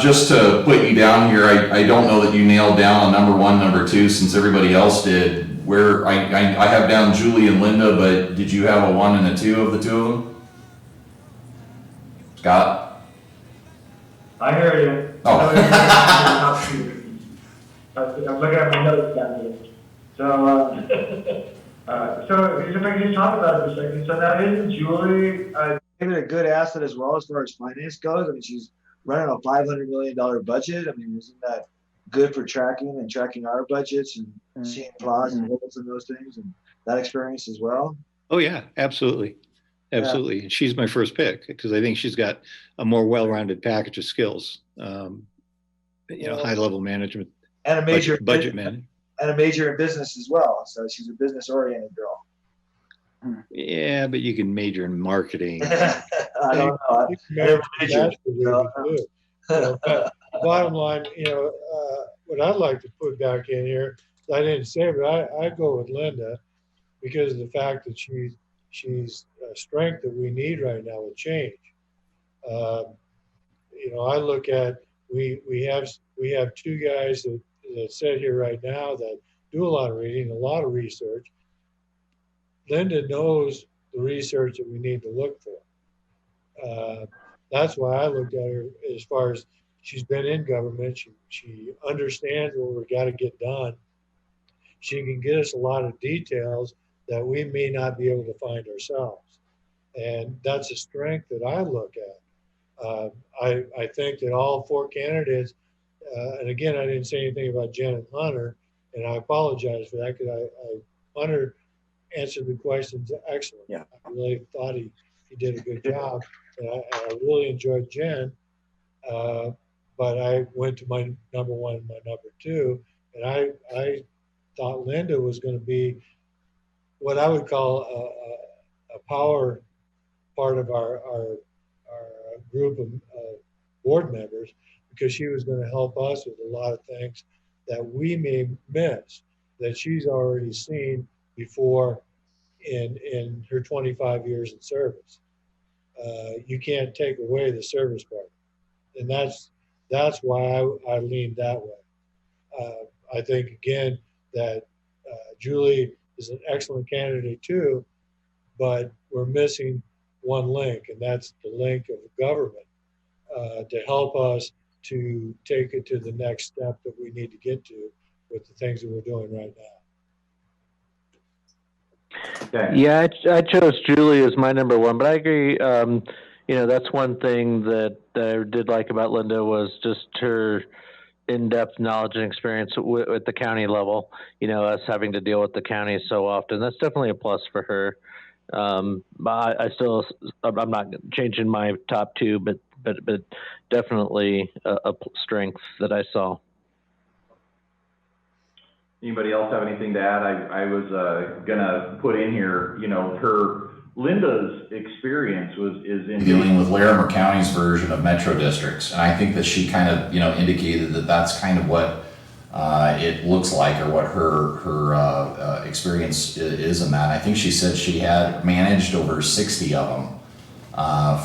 Just to put you down here, I don't know that you nailed down on number 1, number 2, since everybody else did. Where I have down Julie and Linda, but did you have a 1 and a 2 of the two of them? Scott? I heard you. Oh. I'm looking at my notes down here. So, so if I can just talk about it for a second. So now isn't Julie maybe a good asset as well as far as finance goes? I mean, she's running a $500 million budget. I mean, isn't that good for tracking our budgets and seeing flaws and holes in those things and that experience as well? Oh yeah, absolutely. Absolutely. Yeah. She's my first pick because I think she's got a more well-rounded package of skills. High level management and a major budget management. And a major in business as well. So she's a business oriented girl. Yeah, but you can major in marketing. I don't know. Bottom line, what I'd like to put back in here, I didn't say, but I go with Linda because of the fact that she's a strength that we need right now with change. I look at we have two guys that sit here right now that do a lot of reading, a lot of research, Linda knows the research that we need to look for. That's why I looked at her as far as she's been in government. She understands what we got to get done. She can get us a lot of details that we may not be able to find ourselves. And that's a strength that I look at. I think that all four candidates, and again, I didn't say anything about Jen and Hunter, and I apologize for that because Hunter answered the questions excellent. Yeah. I really thought he did a good job. And I really enjoyed Jen, but I went to my number one and my number two, and I thought Linda was going to be what I would call a power part of our group of board members, because she was going to help us with a lot of things that we may miss that she's already seen before in her 25 years in service. You can't take away the service part, and that's why I leaned that way. I think again that Julie is an excellent candidate too, but we're missing one link, and that's the link of the government to help us to take it to the next step that we need to get to with the things that we're doing right now. Okay. Yeah, I chose Julie as my number one, but I agree. That's one thing that I did like about Linda was just her in-depth knowledge and experience at the county level. Us having to deal with the county so often, that's definitely a plus for her. I'm not changing my top two, but definitely a strength that I saw. Anybody else have anything to add? I was gonna put in here, Linda's experience is in dealing with Larimer County's version of metro districts, and I think that she kind of indicated that that's kind of what it looks like, or what her experience is in that. I think she said she had managed over 60 of them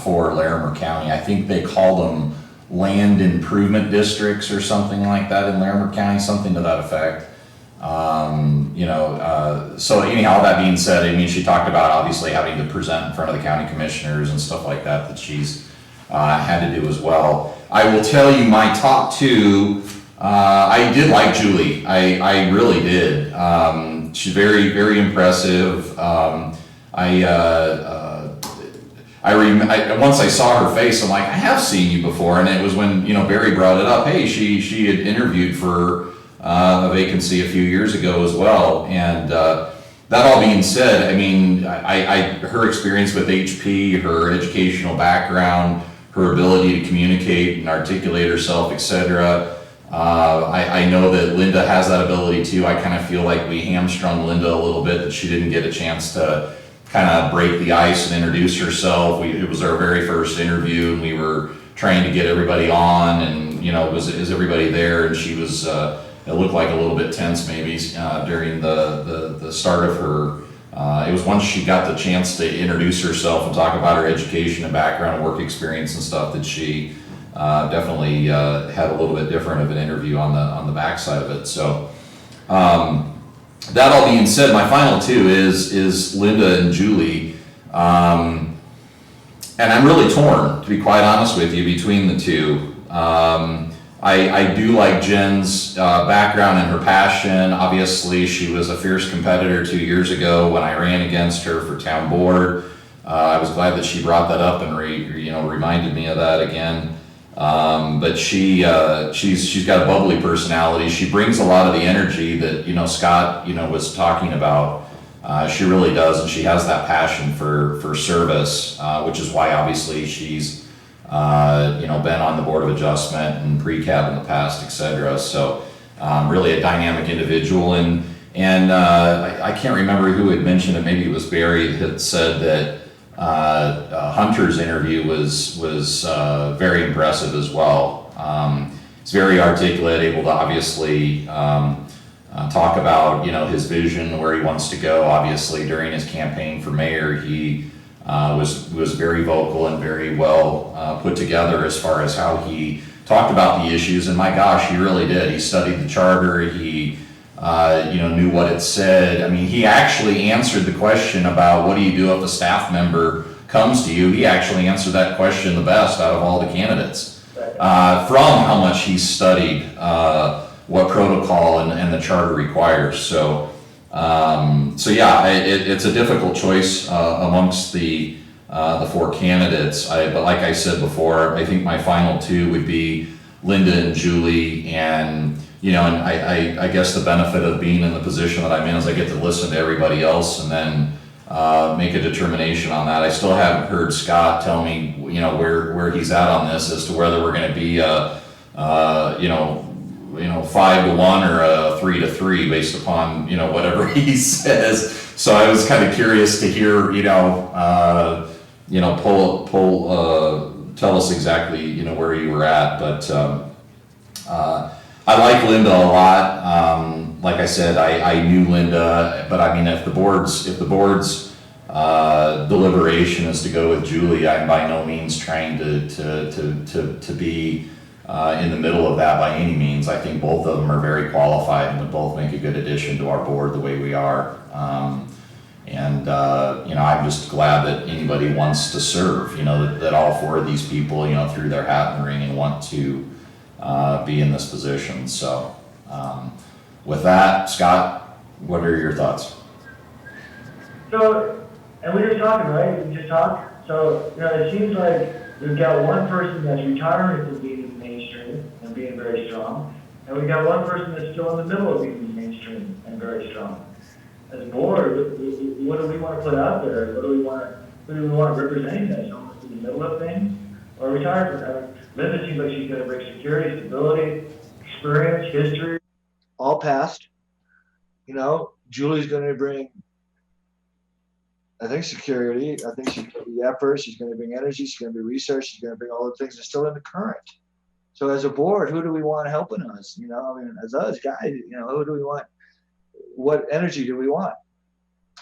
for Larimer County. I think they called them land improvement districts or something like that in Larimer County, something to that effect. So anyhow, that being said, I mean, she talked about obviously having to present in front of the county commissioners and stuff like that she's had to do as well. I will tell you my top two. I did like Julie. I really did. She's very, very impressive. Once I saw her face, I'm like, I have seen you before, and it was when Barry brought it up. Hey, she had interviewed for a vacancy a few years ago as well. And that all being said, I mean, her experience with HP, her educational background, her ability to communicate and articulate herself, etc. I know that Linda has that ability too. I kind of feel like we hamstrung Linda a little bit, that she didn't get a chance to kind of break the ice and introduce herself. It was our very first interview, and we were trying to get everybody on, and is everybody there? And she was, it looked like a little bit tense maybe during the start of her. It was once she got the chance to introduce herself and talk about her education and background and work experience and stuff that she definitely had a little bit different of an interview on the backside of it. So that all being said, my final two is Linda and Julie, and I'm really torn, to be quite honest with you, between the two. I do like Jen's background and her passion. Obviously, she was a fierce competitor 2 years ago when I ran against her for town board. I was glad that she brought that up and reminded me of that again. But she's got a bubbly personality. She brings a lot of the energy that Scott was talking about. She really does, and she has that passion for service, which is why obviously she's been on the Board of Adjustment and pre-cab in the past, etc. So really a dynamic individual, and I can't remember who had mentioned it. Maybe it was Barry that said that Hunter's interview was very impressive as well. He's very articulate, able to obviously talk about his vision, where he wants to go. Obviously, during his campaign for mayor, he was very vocal and very well put together as far as how he talked about the issues. And my gosh, he really did. He studied the charter. He knew what it said. I mean, he actually answered the question about what do you do if a staff member comes to you. He actually answered that question the best out of all the candidates, from how much he's studied what protocol and the charter requires. So yeah, it's a difficult choice amongst the four candidates. But like I said before, I think my final two would be Linda and Julie. And I guess the benefit of being in the position that I'm in is I get to listen to everybody else and then make a determination on that. I still haven't heard Scott tell me, where he's at on this as to whether we're going to be 5-1 or a 3-3 based upon whatever he says. So I was kind of curious to hear tell us exactly where you were at. But I like Linda a lot. Like I said, I knew Linda, but I mean, if the board's deliberation is to go with Julie, I'm by no means trying to be in the middle of that by any means. I think both of them are very qualified and would both make a good addition to our board the way we are. I'm just glad that anybody wants to serve, that all four of these people, threw their hat in the ring and want to be in this position. So with that, Scott, what are your thoughts? So, and we were just talking, right? We just talked. So, it seems like we've got one person that's retiring from being mainstream and being very strong, and we've got one person that's still in the middle of being mainstream and very strong. As a board, what do we want to put out there? Who do we want representing us? Someone in the middle of things, or retired? Linda seems like she's going to bring security, stability, experience, history, all past. Julie's going to bring, I think, security. I think she's going to be effort. She's going to bring energy. She's going to be research. She's going to bring all the things that's still in the current. So as a board, who do we want helping us? As us guys, who do we want? What energy do we want?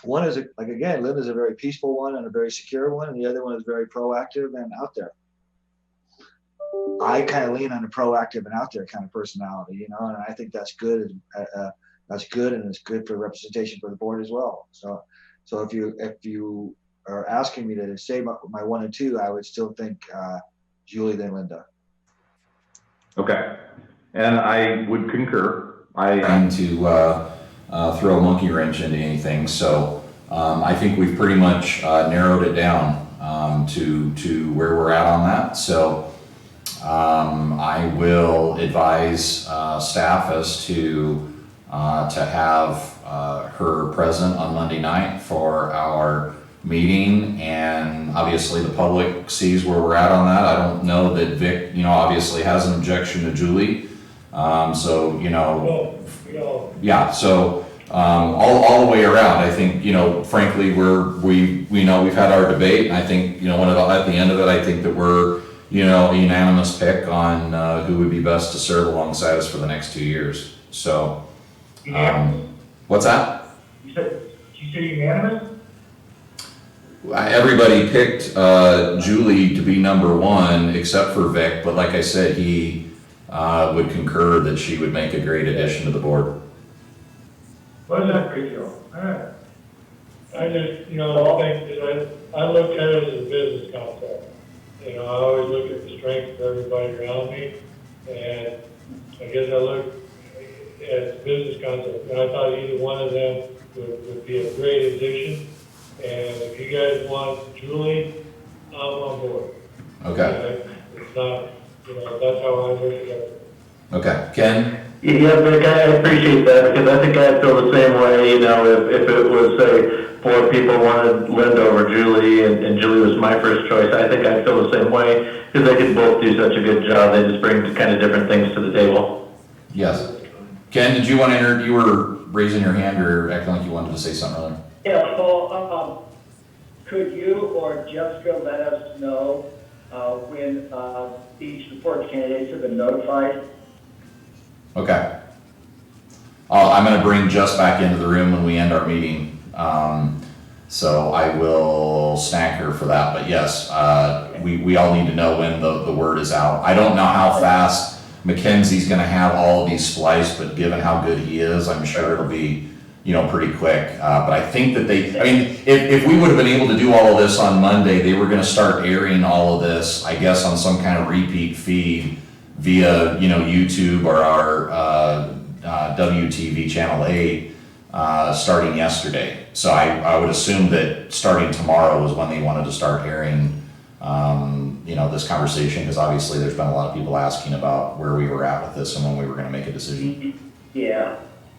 One is, again, Linda's a very peaceful one and a very secure one, and the other one is very proactive and out there. I kind of lean on the proactive and out there kind of personality, and I think that's good. That's good, and it's good for representation for the board as well. So if you are asking me to say my 1 and 2, I would still think Julie then Linda. Okay, and I would concur. Trying to throw a monkey wrench into anything, so I think we've pretty much narrowed it down to where we're at on that. So I will advise staff as to have her present on Monday night for our meeting, and obviously the public sees where we're at on that. I don't know that Vic, obviously has an objection to Julie. Yeah, so all the way around, I think, frankly, we've had our debate, and I think, at the end of it, I think that we're, a unanimous pick on who would be best to serve alongside us for the next 2 years. So, what's that? You said unanimous? Everybody picked Julie to be number 1 except for Vic, but like I said, he would concur that she would make a great addition to the board. What is that great deal? All right. I just, think that I look at it as a business concept. I always look at the strengths of everybody around me, and I guess I look at the business concept, and I thought either one of them would be a great addition. And if you guys want Julie, I'm on board. Okay. It's not, that's how I look at it. Okay. Ken? Yeah, Vic, I appreciate that, because I think I'd feel the same way, if it was, say, 4 people wanted Linda over Julie, and Julie was my first choice, I think I'd feel the same way, because they could both do such a good job. They just bring kind of different things to the table. Yes. Ken, did you want to enter? You were raising your hand or acting like you wanted to say something earlier. Yeah, so could you or Jessica let us know when each of the 4 candidates have been notified? Okay. I'm going to bring Jess back into the room when we end our meeting. So I will snag her for that. But yes, we all need to know when the word is out. I don't know how fast Mackenzie's gonna have all of these spliced, but given how good he is, I'm sure it'll be, pretty quick. But I think that if we would have been able to do all of this on Monday, they were gonna start airing all of this, I guess, on some kind of repeat feed via, YouTube or our WTV Channel 8, starting yesterday. So I would assume that starting tomorrow is when they wanted to start airing, this conversation, because obviously there's been a lot of people asking about where we were at with this and when we were gonna make a decision. Yeah.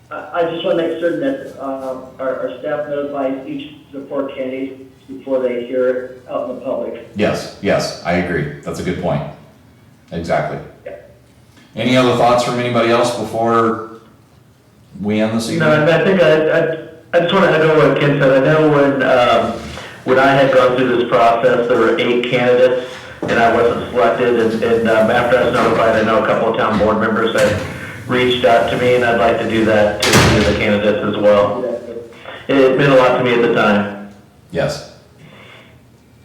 I just want to make certain that our staff notifies each of the 4 candidates before they hear it out in the public. Yes, I agree. That's a good point. Exactly. Yeah. Any other thoughts from anybody else before we end this evening? No, I think I just want to echo what Ken said. I know when I had gone through this process, there were 8 candidates, and I wasn't selected. And after I was notified, I know a couple of town board members had reached out to me, and I'd like to do that to the other candidates as well. It meant a lot to me at the time. Yes.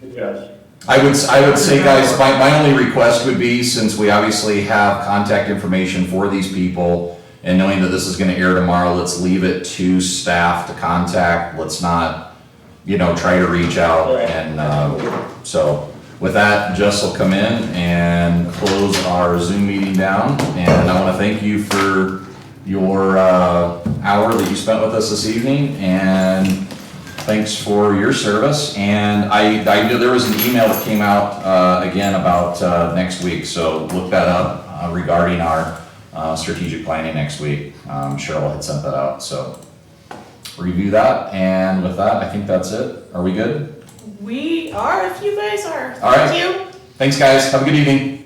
Yes. I would say, guys, my only request would be, since we obviously have contact information for these people, and knowing that this is gonna air tomorrow, let's leave it to staff to contact. Let's not, try to reach out. And so with that, Jess will come in and close our Zoom meeting down. And I wanna thank you for your hour that you spent with us this evening, and thanks for your service. And I knew there was an email that came out again about next week, so look that up regarding our strategic planning next week. Cheryl had sent that out, so review that. And with that, I think that's it. Are we good? We are, if you guys are. All right. Thank you. Thanks, guys. Have a good evening.